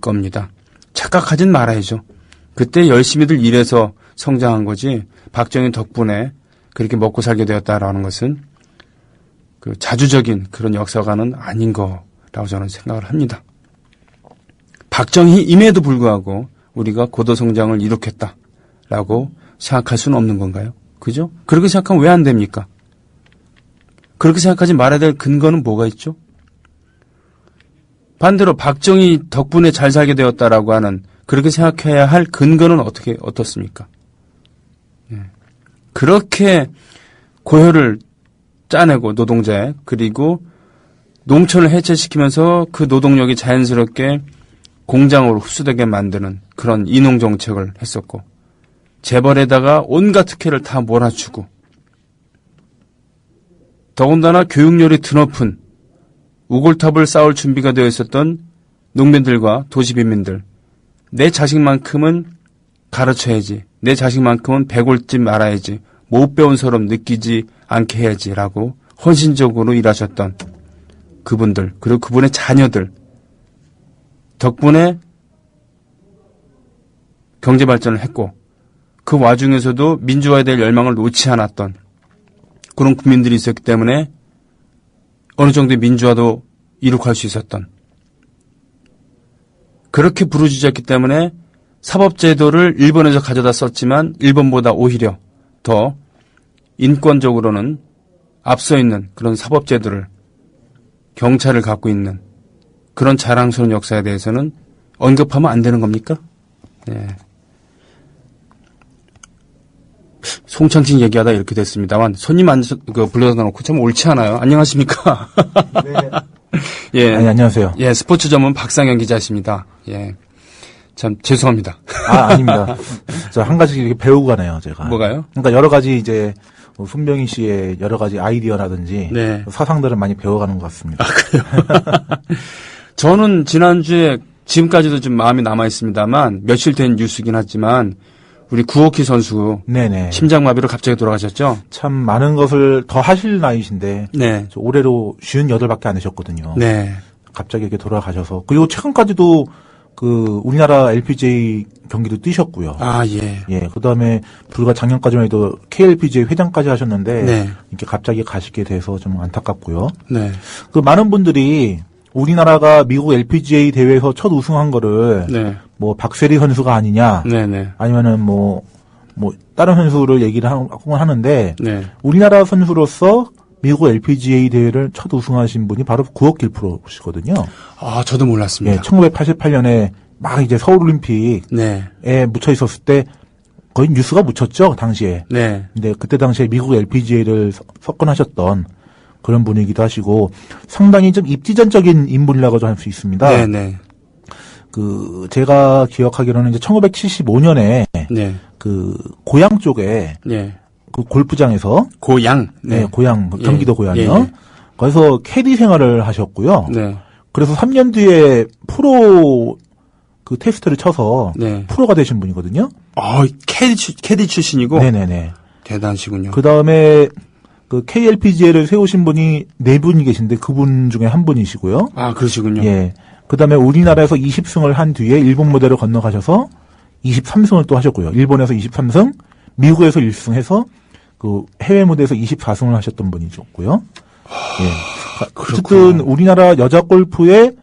겁니다. 착각하진 말아야죠. 그때 열심히들 일해서 성장한 거지 박정희 덕분에 그렇게 먹고 살게 되었다라는 것은 그 자주적인 그런 역사관은 아닌 거라고 저는 생각을 합니다. 박정희임에도 불구하고 우리가 고도 성장을 이룩했다라고 생각할 수는 없는 건가요? 그죠? 그렇게 생각하면 왜 안 됩니까? 그렇게 생각하지 말아야 될 근거는 뭐가 있죠? 반대로 박정희 덕분에 잘 살게 되었다라고 하는 그렇게 생각해야 할 근거는 어떻습니까? 그렇게 고혈을 짜내고 노동자에 그리고 농촌을 해체시키면서 그 노동력이 자연스럽게 공장으로 흡수되게 만드는 그런 이농 정책을 했었고 재벌에다가 온갖 특혜를 다 몰아주고 더군다나 교육열이 드높은 우골탑을 쌓을 준비가 되어 있었던 농민들과 도시빈민들 내 자식만큼은 가르쳐야지 내 자식만큼은 배골집 말아야지 못 배운 서름 느끼지 않게 해야지라고 헌신적으로 일하셨던 그분들 그리고 그분의 자녀들 덕분에 경제발전을 했고 그 와중에서도 민주화에 대한 열망을 놓지 않았던 그런 국민들이 있었기 때문에 어느 정도의 민주화도 이룩할 수 있었던 그렇게 부르짖었기 때문에 사법제도를 일본에서 가져다 썼지만 일본보다 오히려 더 인권적으로는 앞서 있는 그런 사법제도를 경찰을 갖고 있는 그런 자랑스러운 역사에 대해서는 언급하면 안 되는 겁니까? 네. 송창진 얘기하다 이렇게 됐습니다만 손님 불러다 놓고 참 옳지 않아요. 안녕하십니까? 네. 예. 아니, 안녕하세요. 예, 스포츠 전문 박상현 기자십니다. 예. 참 죄송합니다. 아닙니다. 저 한 가지 이렇게 배우고 가네요, 제가. 뭐가요? 그러니까 여러 가지 이제 손병희 씨의 여러 가지 아이디어라든지 네. 사상들을 많이 배워가는 것 같습니다. 저는 지난주에 지금까지도 좀 마음이 남아 있습니다만 며칠 된 뉴스긴 하지만 우리 구호키 선수 네네. 심장마비로 갑자기 돌아가셨죠? 참 많은 것을 더 하실 나이신데 네. 저 올해로 58밖에 안 되셨거든요. 네. 갑자기 이렇게 돌아가셔서 그리고 최근까지도 그 우리나라 LPGA 경기도 뛰셨고요. 아, 예. 예, 그다음에 불과 작년까지만 해도 KLPGA 회장까지 하셨는데 네. 이렇게 갑자기 가시게 돼서 좀 안타깝고요. 네. 그 많은 분들이 우리나라가 미국 LPGA 대회에서 첫 우승한 거를 네. 뭐 박세리 선수가 아니냐, 네네. 아니면은 뭐 다른 선수를 얘기를 하는데 네. 우리나라 선수로서 미국 LPGA 대회를 첫 우승하신 분이 바로 구억길 프로시거든요. 아, 저도 몰랐습니다. 예, 1988년에 막 이제 서울올림픽에 네. 묻혀 있었을 때 거의 뉴스가 묻혔죠, 당시에. 네. 근데 그때 당시에 미국 LPGA를 석권하셨던 그런 분이기도 하시고 상당히 좀 입지전적인 인물이라고 할 수 있습니다. 네네. 그 제가 기억하기로는 이제 1975년에 네. 그 고양 쪽에 네. 그 골프장에서 고양. 네, 고양 경기도 예. 고양이요. 예. 거기서 캐디 생활을 하셨고요. 네. 그래서 3년 뒤에 프로 그 테스트를 쳐서 네. 프로가 되신 분이거든요. 캐디 출신이고. 네네네. 대단하시군요. 그 다음에 그 KLPGA를 세우신 분이 4분이 계신데 그분 중에 한 분이시고요. 아, 그러시군요. 예. 그 다음에 우리나라에서 20승을 한 뒤에 일본 무대를 건너가셔서 23승을 또 하셨고요. 일본에서 23승, 미국에서 1승 해서 그 해외 무대에서 24승을 하셨던 분이셨고요. 예. 어쨌든 우리나라 여자 골프의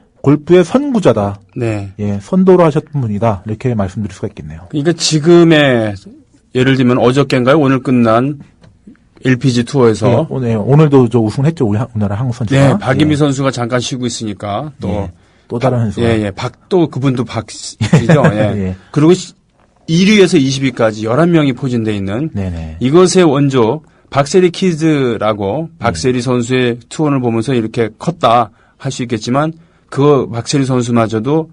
선구자다. 네. 예, 선도를 하셨던 분이다. 이렇게 말씀드릴 수가 있겠네요. 그러니까 지금의 예를 들면 어저께인가요? 오늘 끝난 LPG 투어에서 예, 오늘도 저 우승했죠. 우리나라 한국 선수가. 네, 박인미 예. 선수가 잠깐 쉬고 있으니까 또 다른 선수가. 예. 또 그분도 박이죠. 예. 예. 그리고 1위에서 20위까지 11명이 포진되어 있는 네네. 이것의 원조 박세리 키즈라고 박세리 선수의 투혼을 보면서 이렇게 컸다 할 수 있겠지만 그 박세리 선수마저도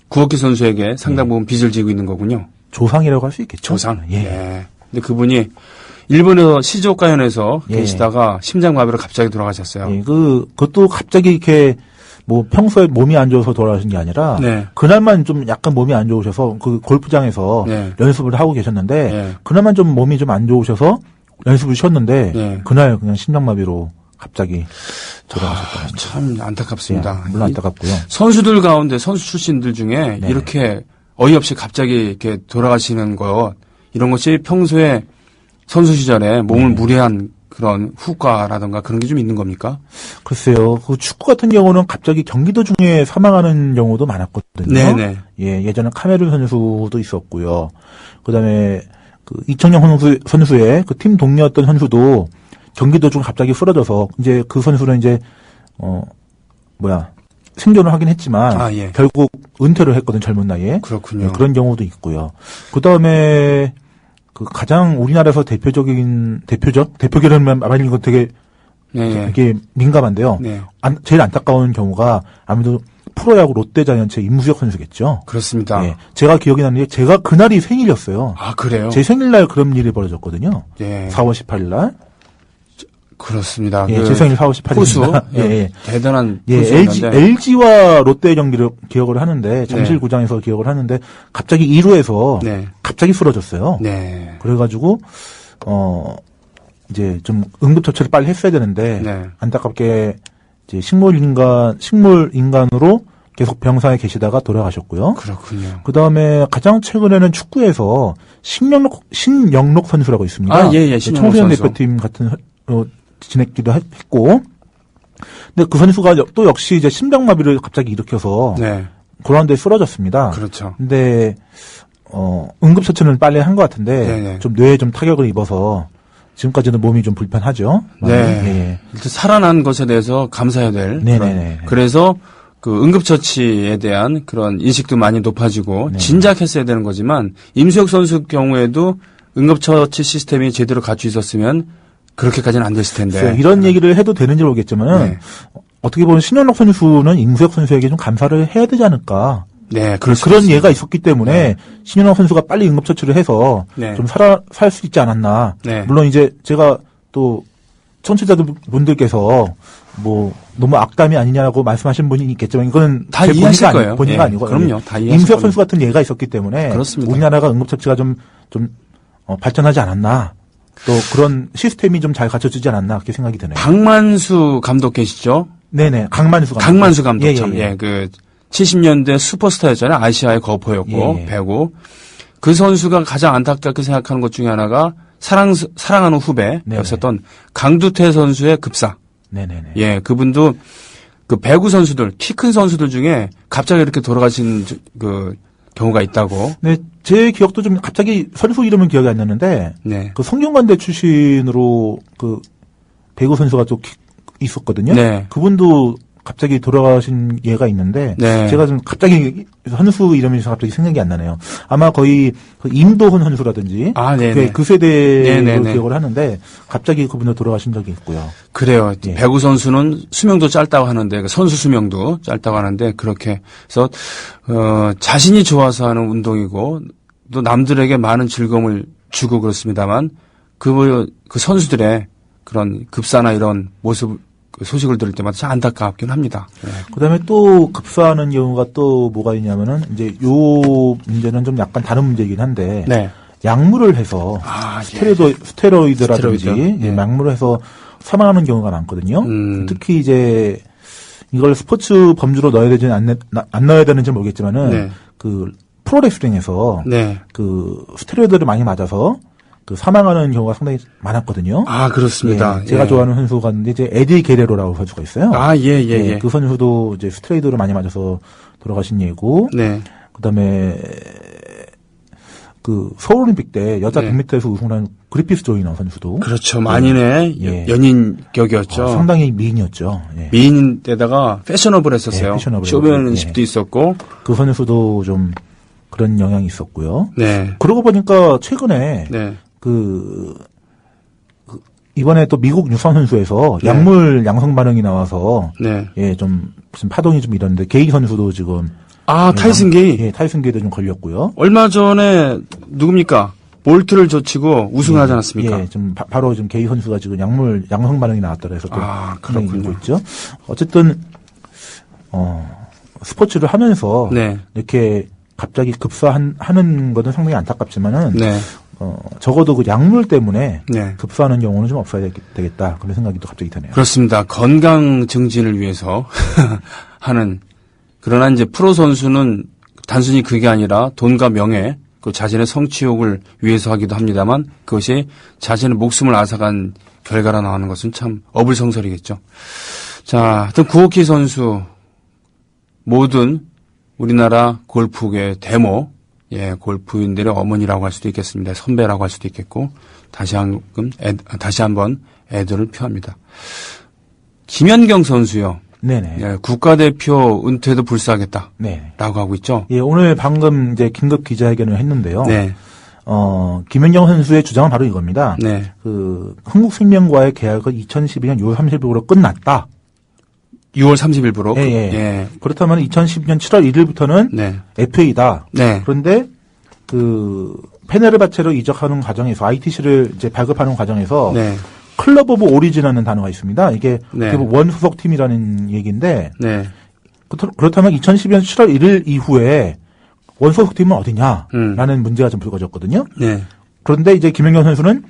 구호키 선수에게 상당 부분 빚을 지고 있는 거군요. 조상이라고 할 수 있겠죠. 조상. 예. 예. 근데 그분이 일본에서 시즈오카현에서 예. 계시다가 심장마비로 갑자기 돌아가셨어요. 예, 그것도 갑자기 이렇게 뭐 평소에 몸이 안 좋아서 돌아가신 게 아니라 네. 그날만 좀 약간 몸이 안 좋으셔서 그 골프장에서 네. 연습을 하고 계셨는데 네. 그날만 좀 몸이 좀 안 좋으셔서 연습을 쉬었는데 네. 그날 그냥 심장마비로 갑자기 돌아가셨던 거죠. 참 안타깝습니다. 예, 물론 안타깝고요. 선수들 가운데 선수 출신들 중에 네. 이렇게 어이없이 갑자기 이렇게 돌아가시는 것 이런 것이 평소에 선수 시절에 몸을 네. 무리한 그런 후과라든가 그런 게 좀 있는 겁니까? 글쎄요. 그 축구 같은 경우는 갑자기 경기도 중에 사망하는 경우도 많았거든요. 네네. 예, 예전에 카메룬 선수도 있었고요. 그다음에 그 이청용 선수의 그 팀 동료였던 선수도 경기도 중 갑자기 쓰러져서 이제 그 선수는 이제 생존을 하긴 했지만 아, 예. 결국 은퇴를 했거든 젊은 나이에. 그렇군요. 네, 그런 경우도 있고요. 그다음에 그 가장 우리나라에서 대표결혼만 말하는 건 되게 되게 민감한데요. 네. 제일 안타까운 경우가 아무래도 프로야구 롯데자이언츠의 임수혁 선수겠죠. 그렇습니다. 예, 제가 기억이 나는 게 제가 그날이 생일이었어요. 아, 그래요? 제 생일날 그런 일이 벌어졌거든요. 예. 4월 18일 날. 그렇습니다. 예, 그 제 생일 4월 18일입니다. 포수. 예. 대단한 예, 포수였는데. LG와 롯데 경기를 기억을 하는데 잠실구장에서 기억을 하는데 갑자기 2루에서 네. 갑자기 쓰러졌어요. 네. 그래가지고 이제 좀 응급처치를 빨리 했어야 되는데 네. 안타깝게 이제 식물인간으로 계속 병상에 계시다가 돌아가셨고요. 그렇군요. 그 다음에 가장 최근에는 축구에서 신영록 선수라고 있습니다. 아, 예, 신영록 청소년 선수. 대표팀 같은 지냈기도 했고, 근데 그 선수가 또 역시 이제 심장마비를 갑자기 일으켜서 네. 고난도에 쓰러졌습니다. 그렇죠. 근데 응급처치는 빨리 한 것 같은데 네네. 좀 뇌에 좀 타격을 입어서 지금까지는 몸이 좀 불편하죠. 네. 예. 일단 살아난 것에 대해서 감사해야 될. 네네네. 그래서 그 응급처치에 대한 그런 인식도 많이 높아지고 네. 진작했어야 되는 거지만 임수혁 선수 경우에도 응급처치 시스템이 제대로 갖춰 있었으면 그렇게까지는 안 됐을 텐데. 글쎄요, 이런 얘기를 해도 되는지 모르겠지만 네. 어떻게 보면 신현록 선수는 임수혁 선수에게 좀 감사를 해야 되지 않을까. 네, 그럴 수 그런 있습니다. 예가 있었기 때문에 신현록 선수가 빨리 응급처치를 해서 네. 좀 살 수 있지 않았나. 네. 물론 이제 제가 또 청취자분들께서 뭐 너무 악담이 아니냐고 말씀하신 분이 있겠지만 이거는 다 제 이해하실 거예요. 본의가 예, 아니고 그럼요. 다 이해하실 임수혁 겁니다. 선수 같은 예가 있었기 때문에 그렇습니다. 우리나라가 응급처치가 좀 발전하지 않았나. 또 그런 시스템이 좀 잘 갖춰지지 않았나 그렇게 생각이 드네요. 강만수 감독 계시죠? 네네, 강만수 감독. 강만수 감독 예, 참. 예, 예. 예, 그 70년대 슈퍼스타였잖아요. 아시아의 거포였고 예, 예. 배구. 그 선수가 가장 안타깝게 생각하는 것 중에 하나가 사랑하는 후배였었던 강두태 선수의 급사. 네네네. 예, 그분도 그 배구 선수들, 키 큰 선수들 중에 갑자기 이렇게 돌아가신 그 경우가 있다고. 네, 제 기억도 좀 갑자기 선수 이름은 기억이 안 나는데 네. 그 성균관대 출신으로 그 배구 선수가 또 있었거든요. 네. 그분도 갑자기 돌아가신 예가 있는데 네. 제가 좀 갑자기 선수 이름이 갑자기 생각이 안 나네요. 아마 거의 그 임도훈 선수라든지 아, 네네. 그 세대로 네네네. 기억을 하는데 갑자기 그분도 돌아가신 적이 있고요. 그래요. 예. 배구 선수는 수명도 짧다고 하는데 그 선수 수명도 짧다고 하는데 그렇게 해서 자신이 좋아서 하는 운동이고 또 남들에게 많은 즐거움을 주고 그렇습니다만 그 선수들의 그런 급사나 이런 모습 그 소식을 들을 때마다 참 안타깝긴 합니다. 예. 그다음에 또 급사하는 경우가 또 뭐가 있냐면은 이제 요 문제는 좀 약간 다른 문제이긴 한데 네. 약물을 해서 스테로이드라든지 스테로이드. 예, 약물을 해서 사망하는 경우가 많거든요. 음. 특히 이제 이걸 스포츠 범주로 넣어야 되지 안 넣어야 되는지 모르겠지만은 네. 그 프로레슬링에서 네. 그 스테로이드를 많이 맞아서 그 사망하는 경우가 상당히 많았거든요. 아, 그렇습니다. 예, 제가 예. 좋아하는 선수가 있는데 이제 에디 게레로라고 선수가 있어요. 아, 예, 예, 예. 그 선수도 이제 스테로이드를 많이 맞아서 돌아가신 예고. 네. 그다음에 그 서울올림픽 때 여자 네. 100m에서 우승한 그리피스 조이너 선수도 그렇죠. 만인의 예. 연인격이었죠. 상당히 미인이었죠. 예. 미인인데다가 패셔너블했었어요. 예, 패셔너블하고, 쇼맨십도 예. 있었고. 그 선수도 좀 그런 영향이 있었고요. 네. 그러고 보니까 최근에 네. 그 이번에 또 미국 유선 선수에서 네. 약물 양성 반응이 나와서 네. 예, 좀 지금 파동이 좀 일었는데 게이 선수도 지금 아, 타이슨 게이. 예, 타이슨 게이도 좀 걸렸고요. 얼마 전에 누굽니까? 볼트를 젖히고 우승하지 않았습니까? 예, 좀 바로 지금 게이 선수가 지금 약물 양성 반응이 나왔더라 해서 또 아, 상당히 그렇군요. 일고 있죠. 어쨌든 스포츠를 하면서 네. 이렇게 갑자기 급사하는 것은 상당히 안타깝지만은 네. 적어도 그 약물 때문에 네. 급사하는 경우는 좀 없어야 되겠다 그런 생각이 또 갑자기 드네요. 그렇습니다. 건강 증진을 위해서 하는 그러나 이제 프로 선수는 단순히 그게 아니라 돈과 명예, 그 자신의 성취욕을 위해서 하기도 합니다만 그것이 자신의 목숨을 앗아간 결과로 나오는 것은 참 어불성설이겠죠. 자, 하여튼 구호키 선수 모든 우리나라 골프계 대모, 예, 골프인들의 어머니라고 할 수도 있겠습니다. 선배라고 할 수도 있겠고 다시 한번 애도를 표합니다. 김연경 선수요. 네네. 예, 국가대표 은퇴도 불사하겠다라고 네. 하고 있죠. 예, 오늘 방금 이제 긴급 기자회견을 했는데요. 네, 김연경 선수의 주장은 바로 이겁니다. 네. 그 흥국생명과의 계약은 2012년 6월 30일로 끝났다. 6월 30일부로. 예, 예. 예. 그렇다면 2012년 7월 1일부터는 네, FA다. 네, 그런데 그 페네르바체로 이적하는 과정에서 ITC를 이제 발급하는 과정에서 네, 클럽 오브 오리진이라는 단어가 있습니다. 이게 네. 원 소속 팀이라는 얘기인데 네. 그렇다면 2012년 7월 1일 이후에 원 소속 팀은 어디냐라는 문제가 좀 불거졌거든요. 네, 그런데 이제 김연경 선수는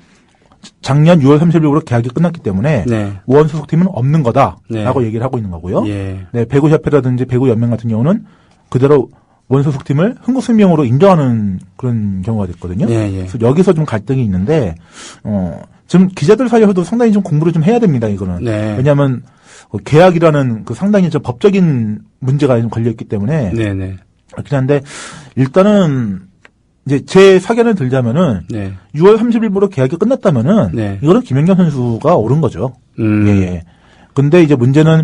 작년 6월 30일로 계약이 끝났기 때문에 네. 원 소속 팀은 없는 거다라고 네. 얘기를 하고 있는 거고요. 예. 네, 배구협회라든지 배구연맹 같은 경우는 그대로 원 소속 팀을 흥국생명으로 인정하는 그런 경우가 됐거든요. 예, 예. 그래서 여기서 좀 갈등이 있는데 지금 기자들 사이에서도 상당히 좀 공부를 좀 해야 됩니다. 이거는 네. 왜냐하면 계약이라는 그 상당히 좀 법적인 문제가 좀 걸려 있기 때문에 네, 네, 그렇긴 한데 일단은 이제 제 사견을 들자면은 네. 6월 30일부로 계약이 끝났다면은 네. 이거는 김연경 선수가 옳은 거죠. 음. 예, 예. 근데 이제 문제는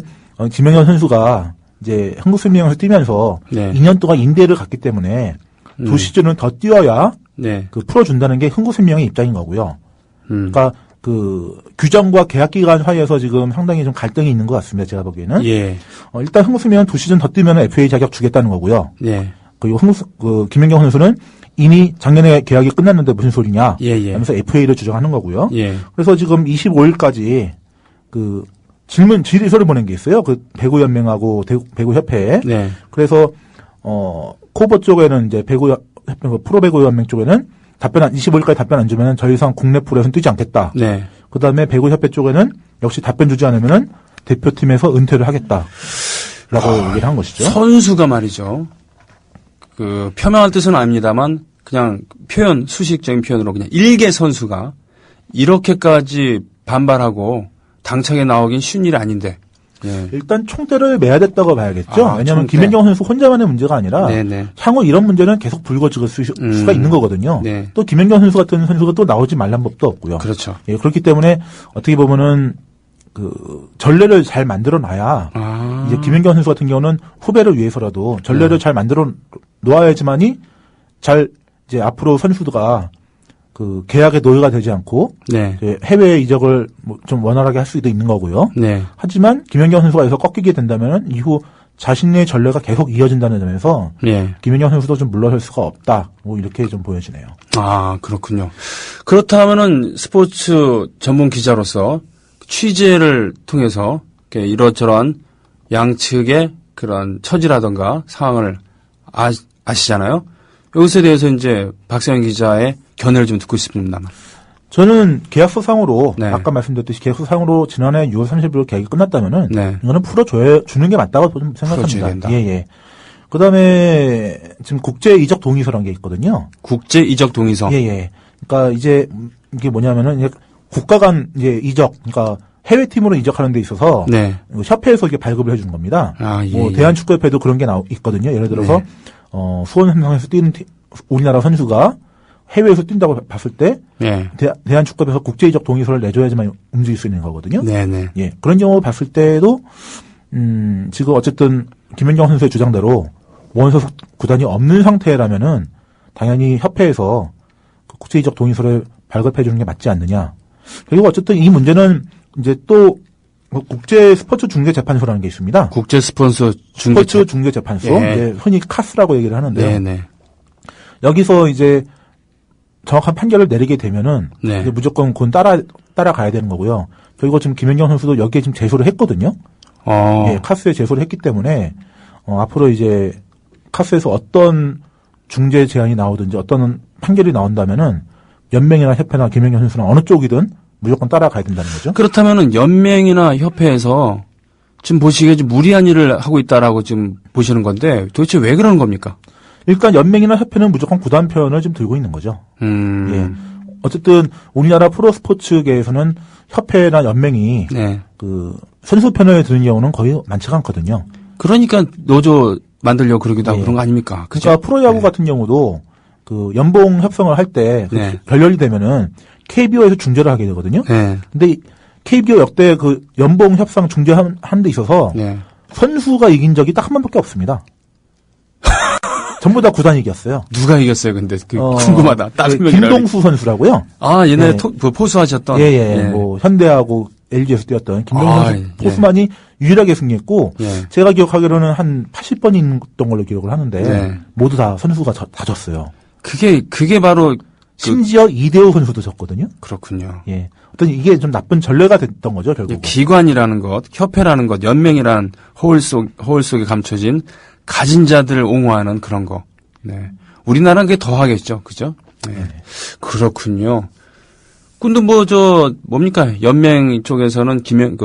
김연경 선수가 이제 한국생명에서 뛰면서 네. 2년 동안 인대를 갔기 때문에 두 시즌은 더 뛰어야 네. 그 풀어준다는 게 흥국생명의 입장인 거고요. 음. 그러니까 그 규정과 계약 기간 사이에서 지금 상당히 좀 갈등이 있는 것 같습니다. 제가 보기에는. 예. 일단 흥국생명은 두 시즌 더 뛰면 FA 자격 주겠다는 거고요. 예. 그리고 김연경 선수는 이미 작년에 계약이 끝났는데 무슨 소리냐 예, 예. 하면서 FA를 주장하는 거고요. 예. 그래서 지금 25일까지 그 질의서를 보낸 게 있어요. 그 배구연맹하고 배구협회에. 네. 그래서 코버 쪽에는 이제 프로배구연맹 쪽에는 25일까지 답변 안 주면은 더 이상 국내 프로에서는 뛰지 않겠다. 네. 그다음에 배구협회 쪽에는 역시 답변 주지 않으면은 대표팀에서 은퇴를 하겠다라고 얘기를 한 것이죠. 선수가 말이죠. 그 표명할 뜻은 아닙니다만 그냥 표현 수식적인 표현으로 그냥 일개 선수가 이렇게까지 반발하고 당차게 나오긴 쉬운 일이 아닌데. 예. 일단 총대를 매야 됐다고 봐야겠죠. 아, 왜냐하면 총대. 김연경 선수 혼자만의 문제가 아니라 네네. 향후 이런 문제는 계속 불거질 수가 있는 거거든요. 네. 또 김연경 선수 같은 선수가 또 나오지 말란 법도 없고요. 그렇죠. 예, 그렇기 때문에 어떻게 보면은 그 전례를 잘 만들어 놔야 아. 이제 김연경 선수 같은 경우는 후배를 위해서라도 전례를 잘 만들어 놓아야지만이 잘 이제 앞으로 선수가 그 계약에 노예가 되지 않고 네. 이제 해외 이적을 뭐 좀 원활하게 할 수도 있는 거고요. 네. 하지만 김연경 선수가 여기서 꺾이게 된다면 이후 자신의 전례가 계속 이어진다는 점에서 예. 김연경 선수도 좀 물러설 수가 없다. 뭐 이렇게 좀 보여지네요. 아, 그렇군요. 그렇다면은 스포츠 전문 기자로서 취재를 통해서 이런저런 양측의 그런 처지라든가 상황을 아시잖아요. 여기에 대해서 이제 박세현 기자의 견해를 좀 듣고 싶습니다만. 저는 계약서상으로 네. 아까 말씀드렸듯이 계약서상으로 지난해 6월 30일 계약이 끝났다면은 네. 이거는 주는 게 맞다고 좀 풀어줘야 생각합니다. 된다. 예. 그다음에 지금 국제 이적 동의서라는 게 있거든요. 국제 이적 동의서. 예. 그러니까 이제 이게 뭐냐면은 이제 국가 간 이제 이적, 그러니까 해외 팀으로 이적하는 데 있어서 네. 협회에서 이게 발급을 해주는 겁니다. 아, 예. 뭐 대한축구협회도 그런 게 있거든요. 예를 들어서 네. 수원 삼성에서 뛰는 우리나라 선수가 해외에서 뛴다고 봤을 때 네. 대한축구협에서 국제 이적 동의서를 내줘야지만 움직일 수 있는 거거든요. 네네. 예, 그런 경우 봤을 때도 지금 어쨌든 김연경 선수의 주장대로 원소속 구단이 없는 상태라면은 당연히 협회에서 그 국제 이적 동의서를 발급해 주는 게 맞지 않느냐. 그리고 어쨌든 이 문제는 이제 또 국제 스포츠 중재 재판소라는 게 있습니다. 국제 스폰서 스포츠 중재 재판소, 예. 이제 흔히 카스라고 얘기를 하는데요. 네네. 여기서 이제 정확한 판결을 내리게 되면은 네. 이제 무조건 그건 따라가야 되는 거고요. 그리고 지금 김연경 선수도 여기에 지금 제소를 했거든요. 예, 카스에 제소를 했기 때문에 앞으로 이제 카스에서 어떤 중재 제안이 나오든지 어떤 판결이 나온다면은 연맹이나 협회나 김연경 선수는 어느 쪽이든 무조건 따라가야 된다는 거죠. 그렇다면은 연맹이나 협회에서 지금 보시기에 좀 무리한 일을 하고 있다라고 지금 보시는 건데 도대체 왜 그러는 겁니까? 일단 연맹이나 협회는 무조건 구단 편을 좀 들고 있는 거죠. 예. 어쨌든 우리나라 프로스포츠계에서는 협회나 연맹이 네. 그 선수 편을 드는 경우는 거의 많지가 않거든요. 그러니까 노조 만들려고 그러기도 하고 예. 그런 거 아닙니까? 그죠? 그러니까 프로야구 네. 같은 경우도 그 연봉 협상을 할 때 네. 결렬이 되면은 KBO에서 중재를 하게 되거든요. 네. 근데 KBO 역대 그 연봉 협상 중재하는 데 있어서 네. 선수가 이긴 적이 딱 한 번밖에 없습니다. 전부 다 구단이 이겼어요. 누가 이겼어요? 근데 궁금하다. 딱 그 설명이라 김동수 선수라고요. 아, 옛날에 네. 포수하셨던. 예. 뭐 현대하고 LG에서 뛰었던 김동수 예. 포수만이 유일하게 승리했고 예. 제가 기억하기로는 한 80번이 있던 걸로 기억을 하는데 네. 모두 다 선수가 다 졌어요. 그게 바로 심지어 이대호 선수도 졌거든요. 그렇군요. 예. 어떤 이게 좀 나쁜 전례가 됐던 거죠, 결국. 기관이라는 것, 협회라는 것, 연맹이라는 허울 속에 감춰진 가진 자들을 옹호하는 그런 거. 네. 우리나라는 그게 더 하겠죠. 그죠? 네. 그렇군요. 근데 뭡니까? 연맹 쪽에서는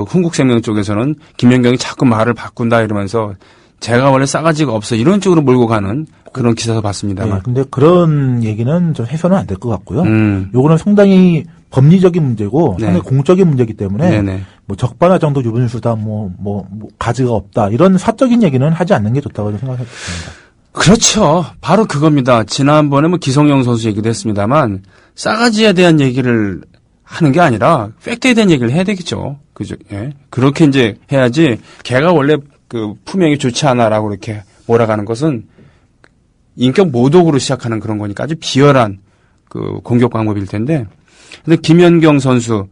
흥국생명 쪽에서는 김연경이 자꾸 말을 바꾼다 이러면서 제가 원래 싸가지가 없어 이런 쪽으로 몰고 가는 그런 기사도 봤습니다만. 네, 근데 그런 얘기는 좀 해서는 안 될 것 같고요. 음. 요거는 상당히 법리적인 문제고 네. 상당히 공적인 문제이기 때문에 네네. 뭐 적반하 정도 유분수다 뭐 가지가 없다 이런 사적인 얘기는 하지 않는 게 좋다고 생각합니다. 그렇죠. 바로 그겁니다. 지난번에 기성용 선수 얘기도 했습니다만 싸가지에 대한 얘기를 하는 게 아니라 팩트에 대한 얘기를 해야 되겠죠. 그죠? 예. 그렇게 이제 해야지 걔가 원래 그 품행이 좋지 않아라고 이렇게 몰아가는 것은 인격 모독으로 시작하는 그런 거니까 아주 비열한 그 공격 방법일 텐데. 근데 김연경 선수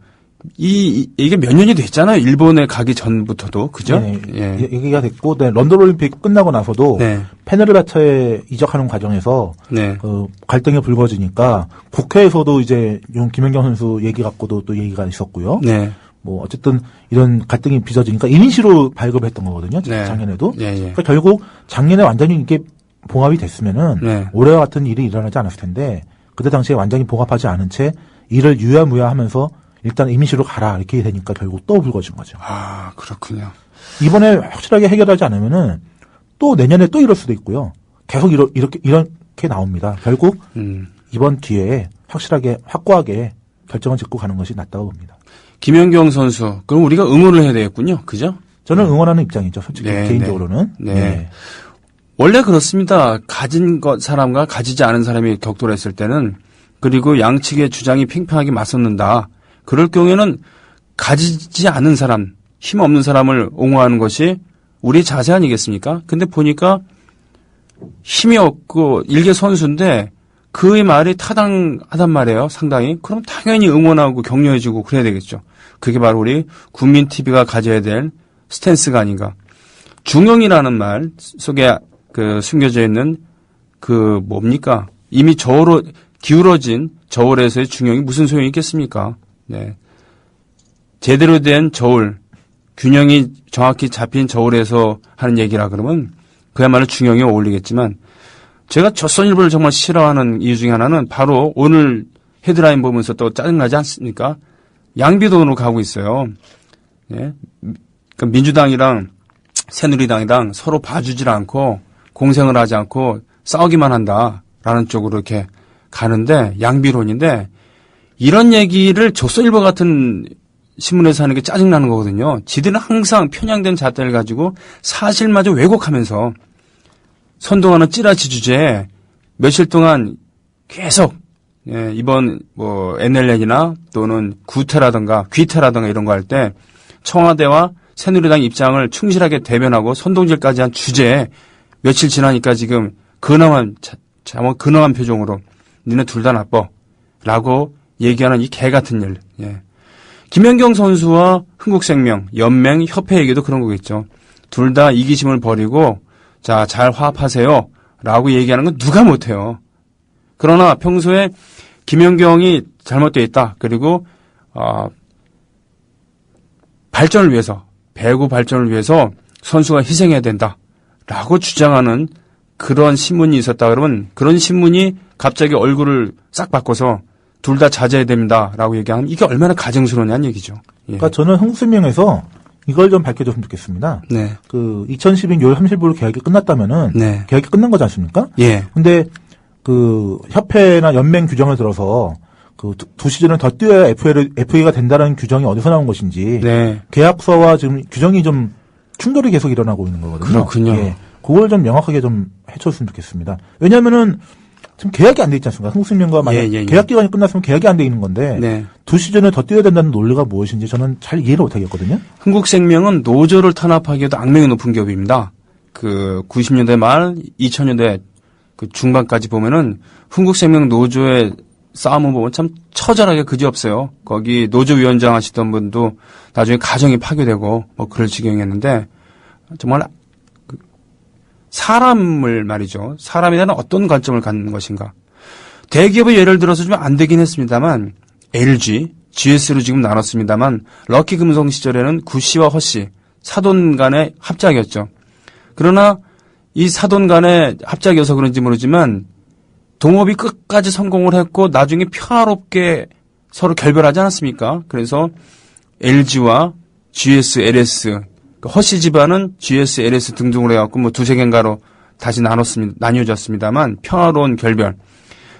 이게 몇 년이 됐잖아요. 일본에 가기 전부터도 그죠? 네, 예. 얘기가 됐고 네, 런던 올림픽 끝나고 나서도 네. 페네르바체에 이적하는 과정에서 네. 갈등이 불거지니까 국회에서도 이제 용 김연경 선수 얘기 갖고도 또 얘기가 있었고요. 네. 뭐 어쨌든 이런 갈등이 빚어지니까 이민시로 발급했던 거거든요. 네. 작년에도. 예, 예. 그러니까 결국 작년에 완전히 이게 봉합이 됐으면은 네. 올해와 같은 일이 일어나지 않았을 텐데 그때 당시에 완전히 봉합하지 않은 채 일을 유야무야하면서 일단 이민시로 가라 이렇게 되니까 결국 또 불거진 거죠. 아, 그렇군요. 이번에 확실하게 해결하지 않으면은 또 내년에 또 이럴 수도 있고요. 계속 이렇게 나옵니다. 결국 이번 기회에 확고하게 결정을 짓고 가는 것이 낫다고 봅니다. 김연경 선수, 그럼 우리가 응원을 해야 되겠군요. 그죠? 저는 응원하는 입장이죠. 솔직히 네, 개인적으로는. 네. 원래 그렇습니다. 가진 사람과 가지지 않은 사람이 격돌했을 때는 그리고 양측의 주장이 팽팽하게 맞섰는다. 그럴 경우에는 가지지 않은 사람, 힘없는 사람을 옹호하는 것이 우리의 자세 아니겠습니까? 근데 보니까 힘이 없고 일개 선수인데 그의 말이 타당하단 말이에요. 상당히. 그럼 당연히 응원하고 격려해주고 그래야 되겠죠. 그게 바로 우리 국민TV가 가져야 될 스탠스가 아닌가. 중용이라는 말 속에 숨겨져 있는 뭡니까? 이미 기울어진 저울에서의 중용이 무슨 소용이 있겠습니까? 네. 제대로 된 저울, 균형이 정확히 잡힌 저울에서 하는 얘기라 그러면 그야말로 중형에 어울리겠지만 제가 조선일보를 정말 싫어하는 이유 중에 하나는 바로 오늘 헤드라인 보면서 또 짜증나지 않습니까? 양비돈으로 가고 있어요. 예? 그러니까 민주당이랑 새누리당이랑 서로 봐주질 않고 공생을 하지 않고 싸우기만 한다라는 쪽으로 이렇게 가는데 양비론인데 이런 얘기를 조선일보 같은 신문에서 하는 게 짜증나는 거거든요. 지들은 항상 편향된 잣대를 가지고 사실마저 왜곡하면서 선동하는 찌라시 주제에 며칠 동안 계속 예, 이번 뭐 NLL이나 또는 구태라든가 귀태라든가 이런 거 할 때 청와대와 새누리당 입장을 충실하게 대변하고 선동질까지 한 주제에 며칠 지나니까 지금 근엄한 표정으로 니네 둘 다 나빠 라고 얘기하는 이 개 같은 일. 예. 김연경 선수와 흥국생명, 연맹, 협회 얘기도 그런 거겠죠. 둘 다 이기심을 버리고 자, 잘 화합하세요 라고 얘기하는 건 누가 못해요. 그러나 평소에 김연경이 잘못되어 있다. 그리고 발전을 위해서, 배구 발전을 위해서 선수가 희생해야 된다 라고 주장하는 그런 신문이 있었다 그러면 그런 신문이 갑자기 얼굴을 싹 바꿔서 둘 다 자제해야 됩니다라고 얘기하면 이게 얼마나 가증스러우냐는 얘기죠. 예. 그러니까 저는 흥국생명에서 이걸 좀 밝혀줬으면 좋겠습니다. 네. 그 2012년 6월 30일로 계약이 끝났다면은 네. 계약이 끝난 거지 않습니까? 예. 근데 그 협회나 연맹 규정을 들어서 그 두 시즌을 더 뛰어야 FA가 된다는 규정이 어디서 나온 것인지 네. 계약서와 지금 규정이 좀 충돌이 계속 일어나고 있는 거거든요. 그렇군요. 예. 그걸 좀 명확하게 좀 해줬으면 좋겠습니다. 왜냐하면은 지금 계약이 안 돼 있지 않습니까? 흥국생명과 만약 계약 기간이 끝났으면 계약이 안 돼 있는 건데 네. 두 시즌을 더 뛰어야 된다는 논리가 무엇인지 저는 잘 이해를 못하겠거든요. 흥국생명은 노조를 탄압하기에도 악명이 높은 기업입니다. 그 90년대 말 2000년대 그 중반까지 보면은 흥국생명 노조의 싸움을 보면 참 처절하게 그지없어요. 거기 노조위원장 하시던 분도 나중에 가정이 파괴되고 뭐 그럴 지경이었는데 정말 사람을 말이죠. 사람에 대한 어떤 관점을 갖는 것인가. 대기업의 예를 들어서 좀 안 되긴 했습니다만 LG, GS로 지금 나눴습니다만 럭키금성 시절에는 구씨와 허씨, 사돈 간의 합작이었죠. 그러나 이 사돈 간의 합작이어서 그런지 모르지만 동업이 끝까지 성공을 했고 나중에 평화롭게 서로 결별하지 않았습니까? 그래서 LG와 GS, LS, 허씨 집안은 GS, LS 등등으로 해갖고 뭐 두세 개인가로 다시 나뉘어졌습니다만 평화로운 결별.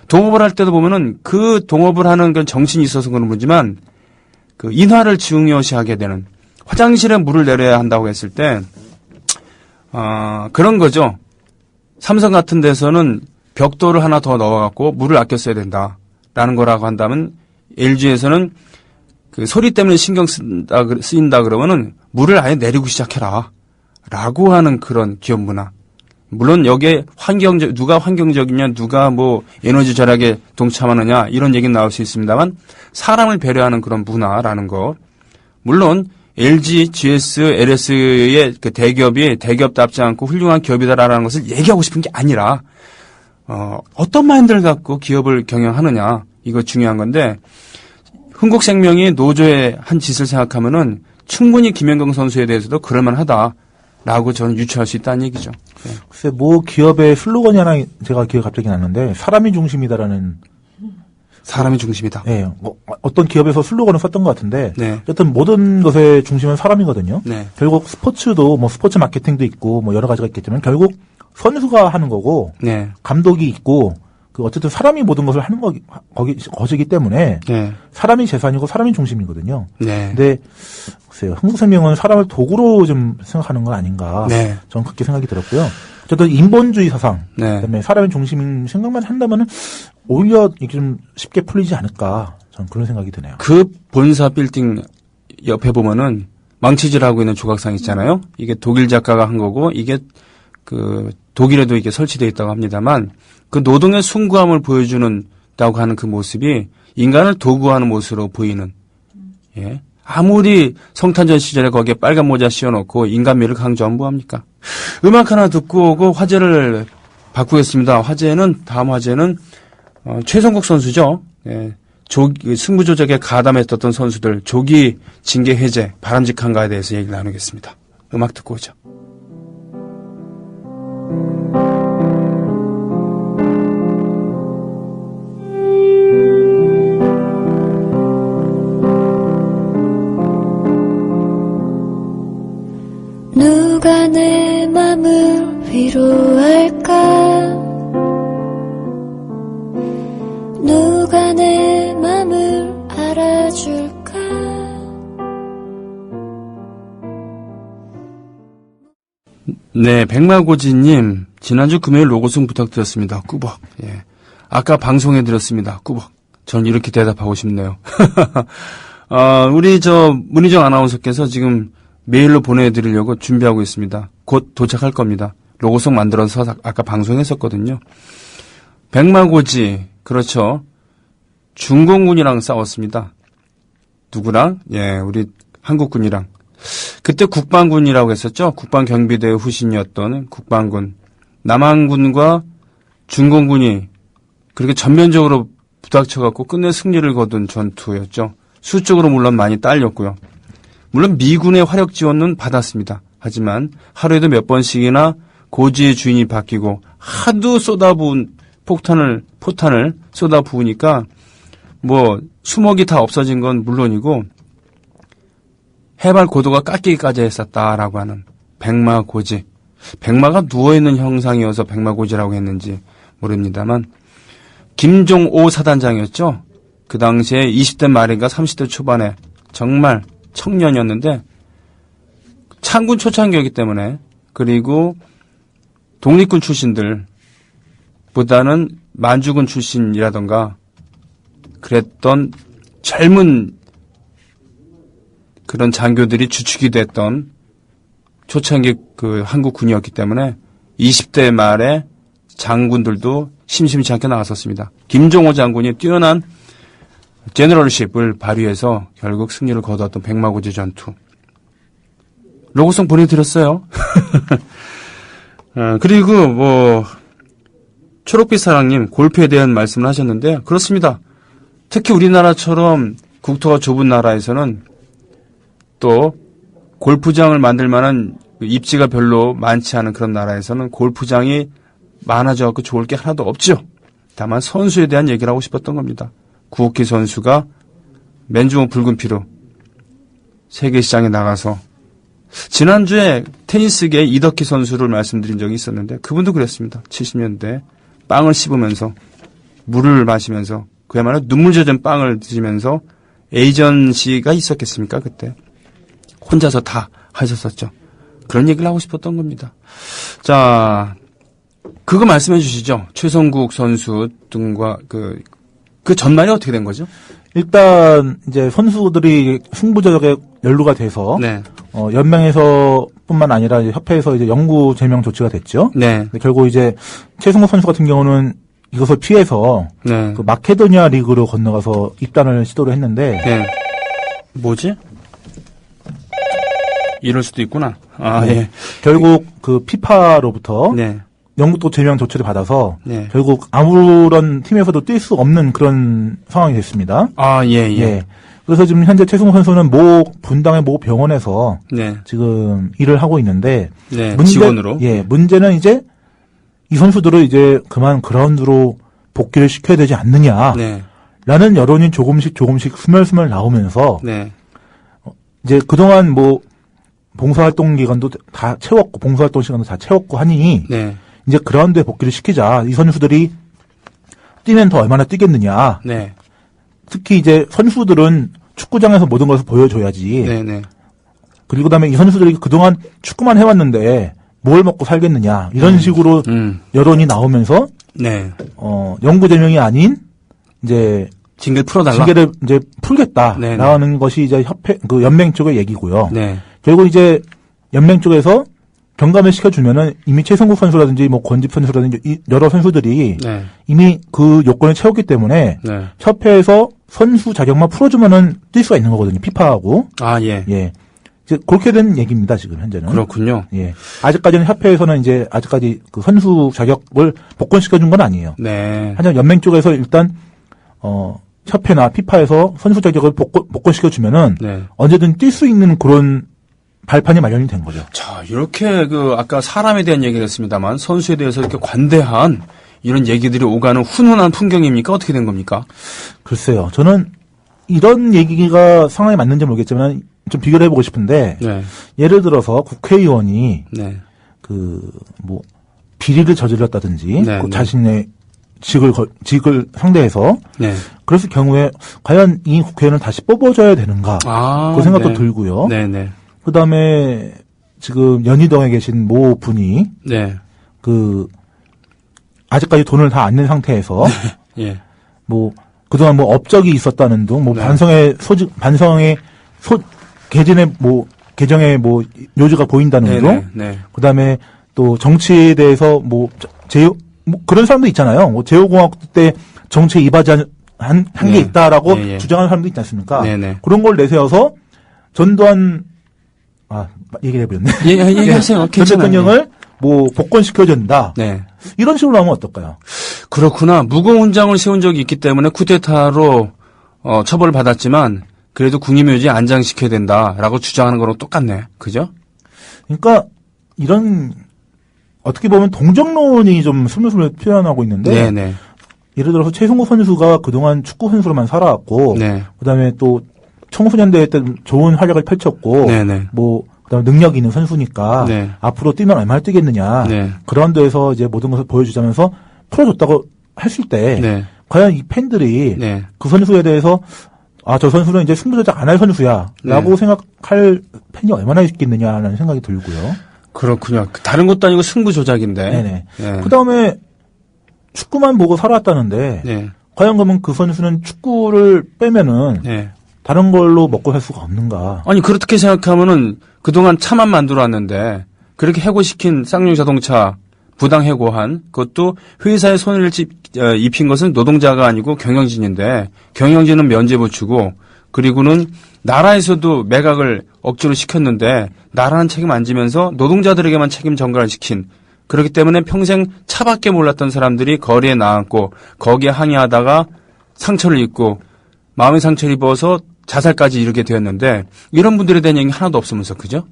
동업을 할 때도 보면은 그 동업을 하는 그런 정신이 있어서 그런 거지만 그 인화를 중요시하게 되는 화장실에 물을 내려야 한다고 했을 때 그런 거죠. 삼성 같은 데서는 벽돌을 하나 더 넣어갖고 물을 아껴 써야 된다라는 거라고 한다면 LG에서는 그 소리 때문에 신경 쓰인다 그러면은 물을 아예 내리고 시작해라 라고 하는 그런 기업 문화. 물론 여기에 누가 환경적이냐, 누가 뭐 에너지 절약에 동참하느냐 이런 얘기는 나올 수 있습니다만 사람을 배려하는 그런 문화라는 거. 물론 LG, GS, LS의 그 대기업이 대기업답지 않고 훌륭한 기업이다라는 것을 얘기하고 싶은 게 아니라 어떤 마인드를 갖고 기업을 경영하느냐 이거 중요한 건데 흥국생명이 노조의 한 짓을 생각하면은 충분히 김연경 선수에 대해서도 그럴만하다라고 저는 유추할 수 있다는 얘기죠. 네. 글쎄 뭐 기업의 슬로건이 하나 제가 기억 갑자기 났는데 사람이 중심이다라는 사람이 중심이다. 네, 뭐 어떤 기업에서 슬로건을 썼던 것 같은데 네. 어쨌든 모든 것의 중심은 사람이거든요. 네. 결국 스포츠도 뭐 스포츠 마케팅도 있고 뭐 여러 가지가 있겠지만 결국 선수가 하는 거고 네. 감독이 있고 그 어쨌든 사람이 모든 것을 하는 것이기 때문에 네. 사람이 재산이고 사람이 중심이거든요. 네. 근데 글쎄요, 흥국생명은 사람을 도구로 좀 생각하는 건 아닌가. 네. 저는 그렇게 생각이 들었고요. 어쨌든 인본주의 사상, 네. 그다음에 사람의 중심인 생각만 한다면은 오히려 이게 좀 쉽게 풀리지 않을까. 저는 그런 생각이 드네요. 그 본사 빌딩 옆에 보면은 망치질하고 있는 조각상 있잖아요. 이게 독일 작가가 한 거고 이게 그 독일에도 이게 설치되어 있다고 합니다만 그 노동의 숭고함을 보여주는다고 하는 그 모습이 인간을 도구화하는 모습으로 보이는. 예. 아무리 성탄절 시절에 거기에 빨간 모자 씌워놓고 인간미를 강조하면 뭐합니까? 음악 하나 듣고 오고 화제를 바꾸겠습니다. 다음 화제는 최성국 선수죠. 예. 승부 조작에 가담했던 선수들 조기 징계 해제 바람직한가에 대해서 얘기를 나누겠습니다. 음악 듣고 오죠. 누가 내 맘을 위로할까? 누가 내 맘을 알아줄까? 네, 백마고지님 지난주 금요일 로고송 부탁드렸습니다. 꾸벅. 예. 아까 방송해드렸습니다. 꾸벅. 전 이렇게 대답하고 싶네요. 우리 문희정 아나운서께서 지금 메일로 보내드리려고 준비하고 있습니다. 곧 도착할 겁니다. 로고송 만들어서 아까 방송했었거든요. 백마고지, 그렇죠. 중공군이랑 싸웠습니다. 누구랑? 예, 우리 한국군이랑. 그때 국방군이라고 했었죠. 국방경비대 후신이었던 국방군. 남한군과 중공군이 그렇게 전면적으로 부닥쳐갖고 끝내 승리를 거둔 전투였죠. 수적으로 물론 많이 딸렸고요. 물론 미군의 화력 지원은 받았습니다. 하지만 하루에도 몇 번씩이나 고지의 주인이 바뀌고 하도 쏟아부은 포탄을 쏟아부으니까 뭐 수목이 다 없어진 건 물론이고 해발 고도가 깎이기까지 했었다라고 하는 백마고지. 백마가 누워있는 형상이어서 백마고지라고 했는지 모릅니다만 김종오 사단장이었죠. 그 당시에 20대 말인가 30대 초반에 정말 청년이었는데 창군 초창기였기 때문에 그리고 독립군 출신들보다는 만주군 출신이라던가 그랬던 젊은 그런 장교들이 주축이 됐던 초창기 그 한국군이었기 때문에 20대 말에 장군들도 심심치 않게 나왔었습니다. 김종호 장군이 뛰어난 제너럴십을 발휘해서 결국 승리를 거두었던 백마고지 전투. 로고송 보내드렸어요. 그리고 초록빛 사랑님 골프에 대한 말씀을 하셨는데 그렇습니다. 특히 우리나라처럼 국토가 좁은 나라에서는 또 골프장을 만들 만한 입지가 별로 많지 않은 그런 나라에서는 골프장이 많아져갖고 좋을 게 하나도 없죠. 다만 선수에 대한 얘기를 하고 싶었던 겁니다. 구옥희 선수가 맨주먹 붉은 피로 세계 시장에 나가서 지난주에 테니스계 이덕희 선수를 말씀드린 적이 있었는데 그분도 그랬습니다. 70년대 빵을 씹으면서 물을 마시면서 그야말로 눈물 젖은 빵을 드시면서 에이전시가 있었겠습니까? 그때 혼자서 다 하셨었죠. 그런 얘기를 하고 싶었던 겁니다. 자, 그거 말씀해 주시죠. 최성국 선수 등과 그 전말이 어떻게 된 거죠? 일단 이제 선수들이 승부조작에 연루가 돼서 네. 연맹에서뿐만 아니라 이제 협회에서 이제 영구 제명 조치가 됐죠. 네. 근데 결국 이제 최승호 선수 같은 경우는 이것을 피해서 네. 그 마케도니아 리그로 건너가서 입단을 시도를 했는데 네. 뭐지? 이럴 수도 있구나. 아, 네. 예. 결국 그 피파로부터 네. 영국도 제명 조치를 받아서 네. 결국 아무런 팀에서도 뛸 수 없는 그런 상황이 됐습니다. 아, 예, 예. 그래서 지금 현재 최승호 선수는 분당의 모 병원에서 네. 지금 일을 하고 있는데 네. 직원으로. 문제는 이제 이 선수들을 이제 그만 그라운드로 복귀를 시켜야 되지 않느냐라는 네. 여론이 조금씩 스멀스멀 나오면서 네. 이제 그동안 뭐 봉사활동 기간도 다 채웠고 봉사활동 시간도 다 채웠고 하니 네. 이제 그라운드에 복귀를 시키자. 이 선수들이 뛰면 더 얼마나 뛰겠느냐. 네. 특히 이제 선수들은 축구장에서 모든 것을 보여줘야지. 네. 네. 그리고 그다음에 이 선수들이 그동안 축구만 해왔는데 뭘 먹고 살겠느냐. 이런 식으로 여론이 나오면서 네. 영구 제명이 아닌 이제 징계를 풀어달라. 징계를 이제 풀겠다. 네, 라는 것이 이제 협회 연맹 쪽의 얘기고요. 네. 결국 이제 연맹 쪽에서 경감을 시켜주면은 이미 최성국 선수라든지 뭐 권집 선수라든지 여러 선수들이 네. 이미 그 요건을 채웠기 때문에 네. 협회에서 선수 자격만 풀어주면은 뛸 수가 있는 거거든요. 피파하고. 아, 예. 예. 이제 그렇게 된 얘기입니다. 지금 현재는. 그렇군요. 예. 아직까지는 협회에서는 이제 아직까지 그 선수 자격을 복권시켜준 건 아니에요. 네. 하지만 연맹 쪽에서 일단 협회나 피파에서 선수 자격을 복권시켜주면은 네. 언제든 뛸 수 있는 그런 발판이 마련이 된 거죠. 자, 이렇게 아까 사람에 대한 얘기를 했습니다만 선수에 대해서 이렇게 관대한 이런 얘기들이 오가는 훈훈한 풍경입니까? 어떻게 된 겁니까? 글쎄요. 저는 이런 얘기가 상황에 맞는지 모르겠지만 좀 비교를 해보고 싶은데 네. 예를 들어서 국회의원이 네. 비리를 저질렀다든지 네, 네. 자신의 직을 상대해서 네. 그랬을 경우에 과연 이 국회의원을 다시 뽑아줘야 되는가 그 생각도 네. 들고요. 네, 네. 그다음에 지금 연희동에 계신 모 분이 네. 아직까지 돈을 다 안 낸 상태에서 예. 그동안 업적이 있었다는 등 계정에 요지가 보인다는 네, 등 네. 네. 그다음에 또 정치에 대해서 그런 사람도 있잖아요. 제오공화국 때 정치에 이바지 한 게 네. 있다라고 예, 예. 주장하는 사람도 있지 않습니까? 네, 네. 그런 걸 내세워서 전두환 얘기를 해버렸네. 얘기하세요. 전 괜찮아요. 대통령을 복권시켜야 된다. 네. 이런 식으로 하면 어떨까요? 그렇구나. 무공 훈장을 세운 적이 있기 때문에 쿠데타로 처벌을 받았지만 그래도 국립묘지에 안장시켜야 된다라고 주장하는 거랑 똑같네. 그죠? 그러니까 이런 어떻게 보면 동정론이 좀 스물스물 표현하고 있는데 네, 네. 예를 들어서 최승호 선수가 그동안 축구 선수로만 살아왔고 네. 그다음에 또 청소년대회 때 좋은 활약을 펼쳤고 네, 네. 그다음에 능력이 있는 선수니까 네. 앞으로 뛰면 얼마나 뛰겠느냐 네. 그런 데에서 이제 모든 것을 보여주자면서 풀어줬다고 했을 때 네. 과연 이 팬들이 네. 그 선수에 대해서 저 선수는 이제 승부조작 안 할 선수야라고 네. 생각할 팬이 얼마나 있겠느냐라는 생각이 들고요. 그렇군요. 다른 것도 아니고 승부 조작인데. 네네. 네. 그다음에 축구만 보고 살아왔다는데 네. 과연 그러면 그 선수는 축구를 빼면은 네. 다른 걸로 먹고 살 수가 없는가? 아니 그렇게 생각하면은 그동안 차만 만들어 왔는데 그렇게 해고시킨 쌍용 자동차 부당 해고한 그것도 회사에 손해를 입힌 것은 노동자가 아니고 경영진인데 경영진은 면죄부 주고 그리고는 나라에서도 매각을 억지로 시켰는데 나라는 책임 안 지면서 노동자들에게만 책임 전가를 시킨 그렇기 때문에 평생 차밖에 몰랐던 사람들이 거리에 나앉고 거기에 항의하다가 상처를 입고 마음의 상처를 입어서 자살까지 이르게 되었는데 이런 분들에 대한 얘기 하나도 없으면서 그죠?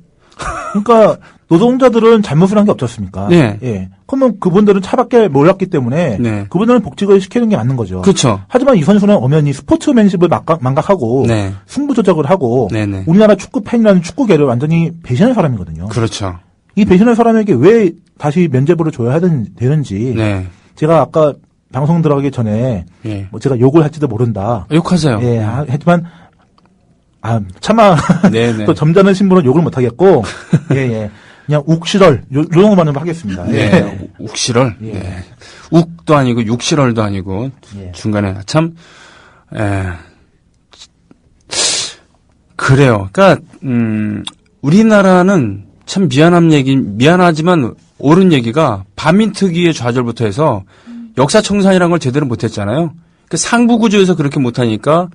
그러니까 노동자들은 잘못을 한 게 없지 않습니까? 네. 예. 그러면 그분들은 차밖에 몰랐기 때문에 네. 그분들은 복직을 시키는 게 맞는 거죠. 그렇죠. 하지만 이 선수는 엄연히 스포츠맨십을 망각하고 네. 승부 조작을 하고 네네. 우리나라 축구 팬이라는 축구계를 완전히 배신한 사람이거든요. 그렇죠. 이 배신한 사람에게 왜 다시 면죄부를 줘야 되는지 네. 제가 아까 방송 들어가기 전에 예. 제가 욕을 할지도 모른다. 욕하세요. 예, 하지만 차마 네네. 또 점잖은 신분은 욕을 못 하겠고 예. 그냥 욱시럴 이런 것만 하겠습니다. 네. 예. 욱시럴. 예. 네. 욱도 아니고 육시럴도 아니고 예. 중간에 참 그래요. 그러니까 우리나라는 참 미안하지만 옳은 얘기가 반민특위의 좌절부터 해서 역사청산이라는 걸 제대로 못했잖아요. 그 상부 구조에서 그렇게 못하니까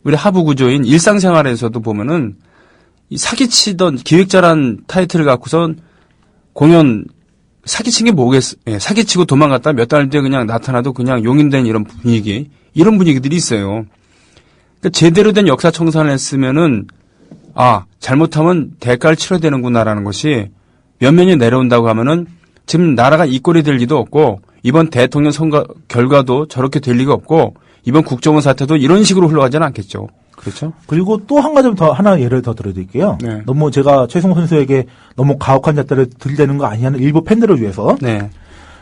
우리 하부 구조인 일상생활에서도 보면은 이 사기치던 기획자란 타이틀을 갖고선 공연 사기친 게 뭐겠어? 예, 사기치고 도망갔다 몇 달 뒤에 그냥 나타나도 그냥 용인된 이런 분위기들이 있어요. 그러니까 제대로 된 역사청산을 했으면은 잘못하면 대가를 치러야 되는구나라는 것이 면면이 내려온다고 하면은 지금 나라가 이 꼴이 될 리도 없고 이번 대통령 선거 결과도 저렇게 될 리가 없고 이번 국정원 사태도 이런 식으로 흘러가지는 않겠죠. 그렇죠? 그리고 또 한 가지 하나 예를 더 들어드릴게요. 네. 너무 제가 최승호 선수에게 너무 가혹한 잣대를 들이대는 거 아니냐는 일부 팬들을 위해서 네.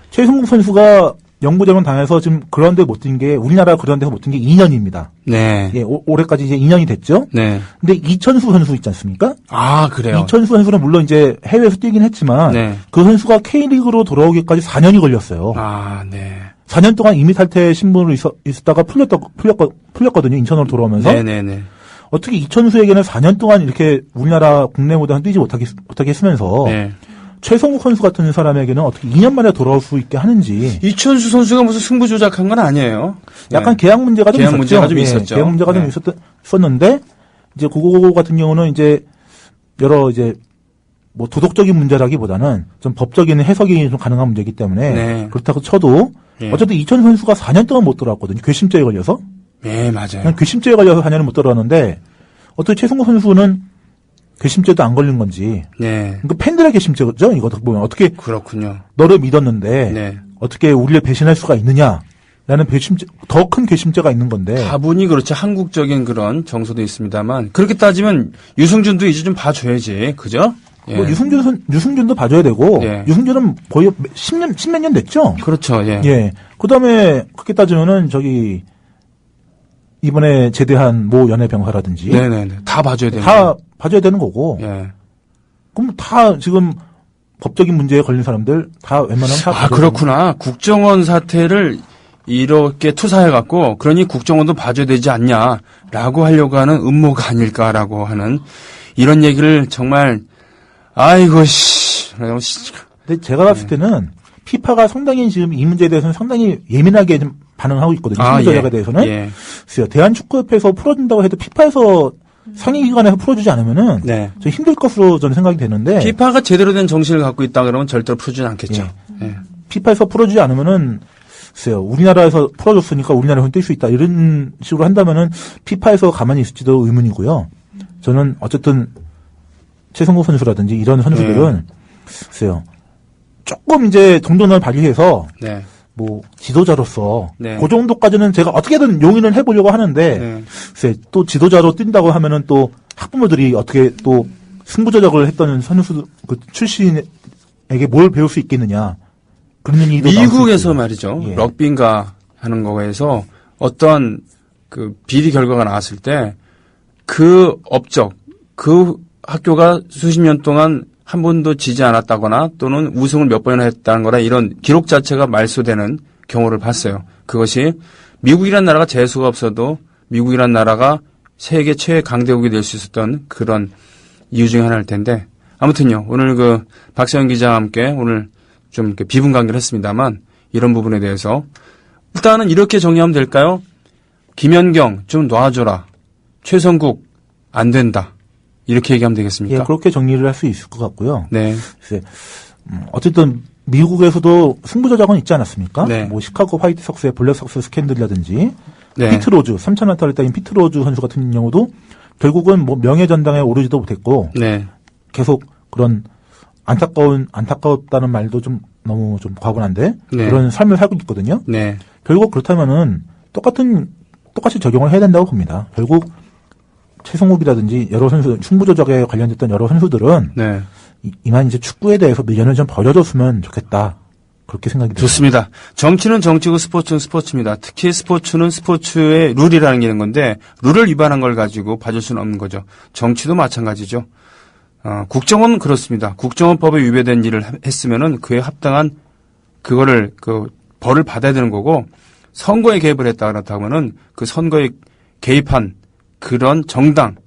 최승호 선수가 영구제명 당해서 지금 그런 데 못 뛴 게 우리나라 그런 데서 못 뛴 게 2년입니다. 네. 예, 올해까지 이제 2년이 됐죠. 네. 근데 이천수 선수 있지 않습니까? 그래요. 이천수 선수는 물론 이제 해외에서 뛰긴 했지만 네. 그 선수가 K리그로 돌아오기까지 4년이 걸렸어요. 네. 4년 동안 이미 탈퇴 신분으로 있었다가 풀렸거든요. 인천으로 돌아오면서. 네네네. 어떻게 이천수에게는 4년 동안 이렇게 우리나라 국내 무대에 뛰지 못하게 했으면서 네. 최성국 선수 같은 사람에게는 어떻게 2년 만에 돌아올 수 있게 하는지 이천수 선수가 무슨 승부 조작한 건 아니에요. 약간 네. 계약 문제가 좀 계약 있었죠. 문제가 좀 예, 있었죠. 계약 문제가 네. 좀 있었는데 이제 그거 같은 경우는 이제 여러 이제 뭐 도덕적인 문제라기보다는 좀 법적인 해석이 좀 가능한 문제이기 때문에 네. 그렇다고 쳐도 예. 어쨌든 이천수 선수가 4년 동안 못 돌아왔거든요. 괘씸죄에 걸려서. 네, 맞아요. 그냥 괘씸죄에 걸려서 4년을 못 들어왔는데 어떻게 최승호 선수는 괘씸죄도 안 걸린 건지. 네. 그러니까 팬들의 괘씸죄죠. 이거 어떻게 보면 어떻게 그렇군요. 너를 믿었는데 네. 어떻게 우리를 배신할 수가 있느냐라는 괘씸죄, 더 큰 괘씸죄가 있는 건데. 다분히 그렇죠. 한국적인 그런 정서도 있습니다만 그렇게 따지면 유승준도 이제 좀 봐줘야지, 그죠? 예. 뭐 유승준도 봐줘야 되고 예. 유승준은 거의 10몇 년 됐죠. 그렇죠. 예. 예. 그다음에 그렇게 따지면은 저기 이번에 제대한 모 연예병사라든지 네네네. 다 봐줘야 되는 다 봐줘야 되는 거고. 예. 그럼 다 지금 법적인 문제에 걸린 사람들 다 웬만하면 다. 아, 그렇구나. 국정원 사태를 이렇게 투사해갖고, 그러니 국정원도 봐줘야 되지 않냐라고 하려고 하는 음모가 아닐까라고 하는 이런 얘기를 정말, 아이고, 근데 제가 봤을 때는 피파가 상당히 지금 이 문제에 대해서는 상당히 예민하게 좀 반응하고 있거든요. 승부조작에 대해서는. 예. 글쎄요. 대한축구협회에서 풀어준다고 해도 피파에서 상위기관에서 풀어주지 않으면은 네. 좀 힘들 것으로 저는 생각이 되는데. 피파가 제대로 된 정신을 갖고 있다 그러면 절대로 풀어주진 않겠죠. 예. 피파에서 풀어주지 않으면은 글쎄요. 우리나라에서 풀어줬으니까 우리나라에서 뛸 수 있다. 이런 식으로 한다면은 피파에서 가만히 있을지도 의문이고요. 저는 어쨌든 최성국 선수라든지 이런 선수들은 글쎄요. 조금 이제 정도는 발휘해서 네. 뭐 지도자로서 네. 그 정도까지는 제가 어떻게든 용인을 해보려고 하는데 네. 글쎄 또 지도자로 뛴다고 하면은 또 학부모들이 어떻게 또 승부조작을 했던 선수 그 출신에게 뭘 배울 수 있겠느냐 그런 얘기도 미국에서 말이죠. 예. 럭비인가 하는 거에서 어떠한 그 비리 결과가 나왔을 때 그 업적, 그 학교가 수십 년 동안 한 번도 지지 않았다거나 또는 우승을 몇 번이나 했다는 거라 이런 기록 자체가 말소되는 경우를 봤어요. 그것이 미국이란 나라가 재수가 없어도 미국이란 나라가 세계 최애 강대국이 될 수 있었던 그런 이유 중에 하나일 텐데 아무튼요. 오늘 그 박세현 기자와 함께 오늘 좀 이렇게 비분관계를 했습니다만 이런 부분에 대해서 일단은 이렇게 정리하면 될까요? 김연경 좀 놔줘라. 최성국 안 된다. 이렇게 얘기하면 되겠습니까? 예, 그렇게 정리를 할 수 있을 것 같고요. 네. 글쎄, 어쨌든 미국에서도 승부조작은 있지 않았습니까? 네. 뭐 시카고 화이트삭스의 블랙삭스 스캔들이라든지 네. 피트로즈 3,000안타를 따인 피트로즈 선수 같은 경우도 결국은 뭐 명예전당에 오르지도 못했고 네. 계속 그런 안타까웠다는 말도 좀 너무 좀 과분한데 네. 그런 삶을 살고 있거든요. 네. 결국 그렇다면은 똑같이 적용을 해야 된다고 봅니다. 결국 최성욱이라든지 여러 선수 승부조작에 관련됐던 여러 선수들은 네. 이만 이제 축구에 대해서 미련을 좀 버려줬으면 좋겠다. 그렇게 생각이 듭니다. 좋습니다. 정치는 정치고 스포츠는 스포츠입니다. 특히 스포츠는 스포츠의 룰이라는 게 있는 건데 룰을 위반한 걸 가지고 봐줄 수는 없는 거죠. 정치도 마찬가지죠. 국정원은 그렇습니다. 국정원법에 위배된 일을 했으면은 그에 합당한 그거를 그 벌을 받아야 되는 거고 선거에 개입을 했다 그렇다면은 그 선거에 개입한 그런 정당까지도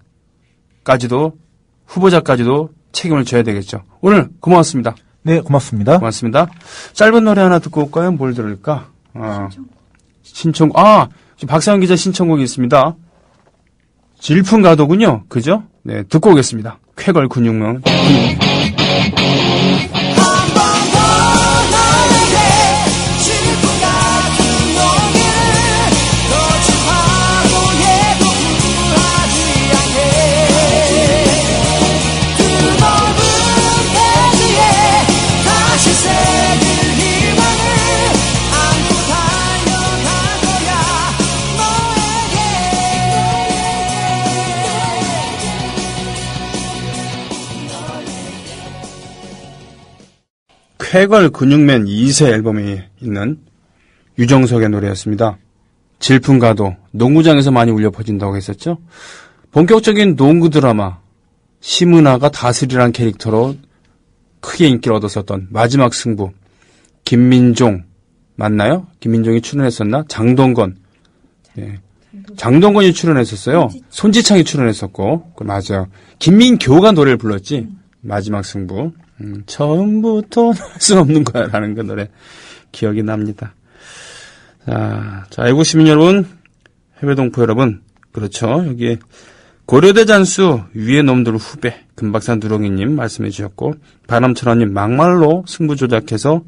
후보자까지도 책임을 져야 되겠죠. 오늘 고맙습니다. 네, 고맙습니다. 고맙습니다. 짧은 노래 하나 듣고 올까요? 뭘 들을까? 지금 박상현 기자 신청곡이 있습니다. 질풍가도군요. 그죠? 네, 듣고 오겠습니다. 쾌걸 근육명. 쾌걸 근육맨 2세 앨범에 있는 유정석의 노래였습니다. 질풍가도, 농구장에서 많이 울려 퍼진다고 했었죠. 본격적인 농구 드라마 심은하가 다스리라는 캐릭터로 크게 인기를 얻었었던 마지막 승부, 김민종 맞나요? 김민종이 출연했었나? 장동건, 네. 장동건이 출연했었어요. 손지창이 출연했었고, 맞아요. 김민교가 노래를 불렀지. 마지막 승부. 처음부터 할 수 없는 거야 라는 그 노래 기억이 납니다. 자, 애국 시민 여러분, 해외 동포 여러분, 그렇죠. 여기에 고려대 잔수 위의 놈들 후배 금박산 누렁이님 말씀해 주셨고 바람철원님 막말로 승부 조작해서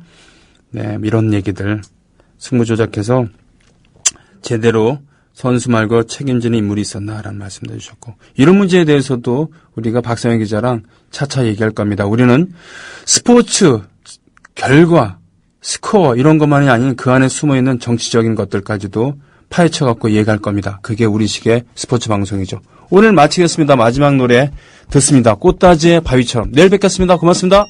이런 얘기들 승부 조작해서 제대로 선수 말고 책임지는 인물이 있었나라는 말씀도 해주셨고 이런 문제에 대해서도 우리가 박상현 기자랑 차차 얘기할 겁니다. 우리는 스포츠 결과 스코어 이런 것만이 아닌 그 안에 숨어있는 정치적인 것들까지도 파헤쳐갖고 얘기할 겁니다. 그게 우리식의 스포츠 방송이죠. 오늘 마치겠습니다. 마지막 노래 듣습니다. 꽃다지의 바위처럼. 내일 뵙겠습니다. 고맙습니다.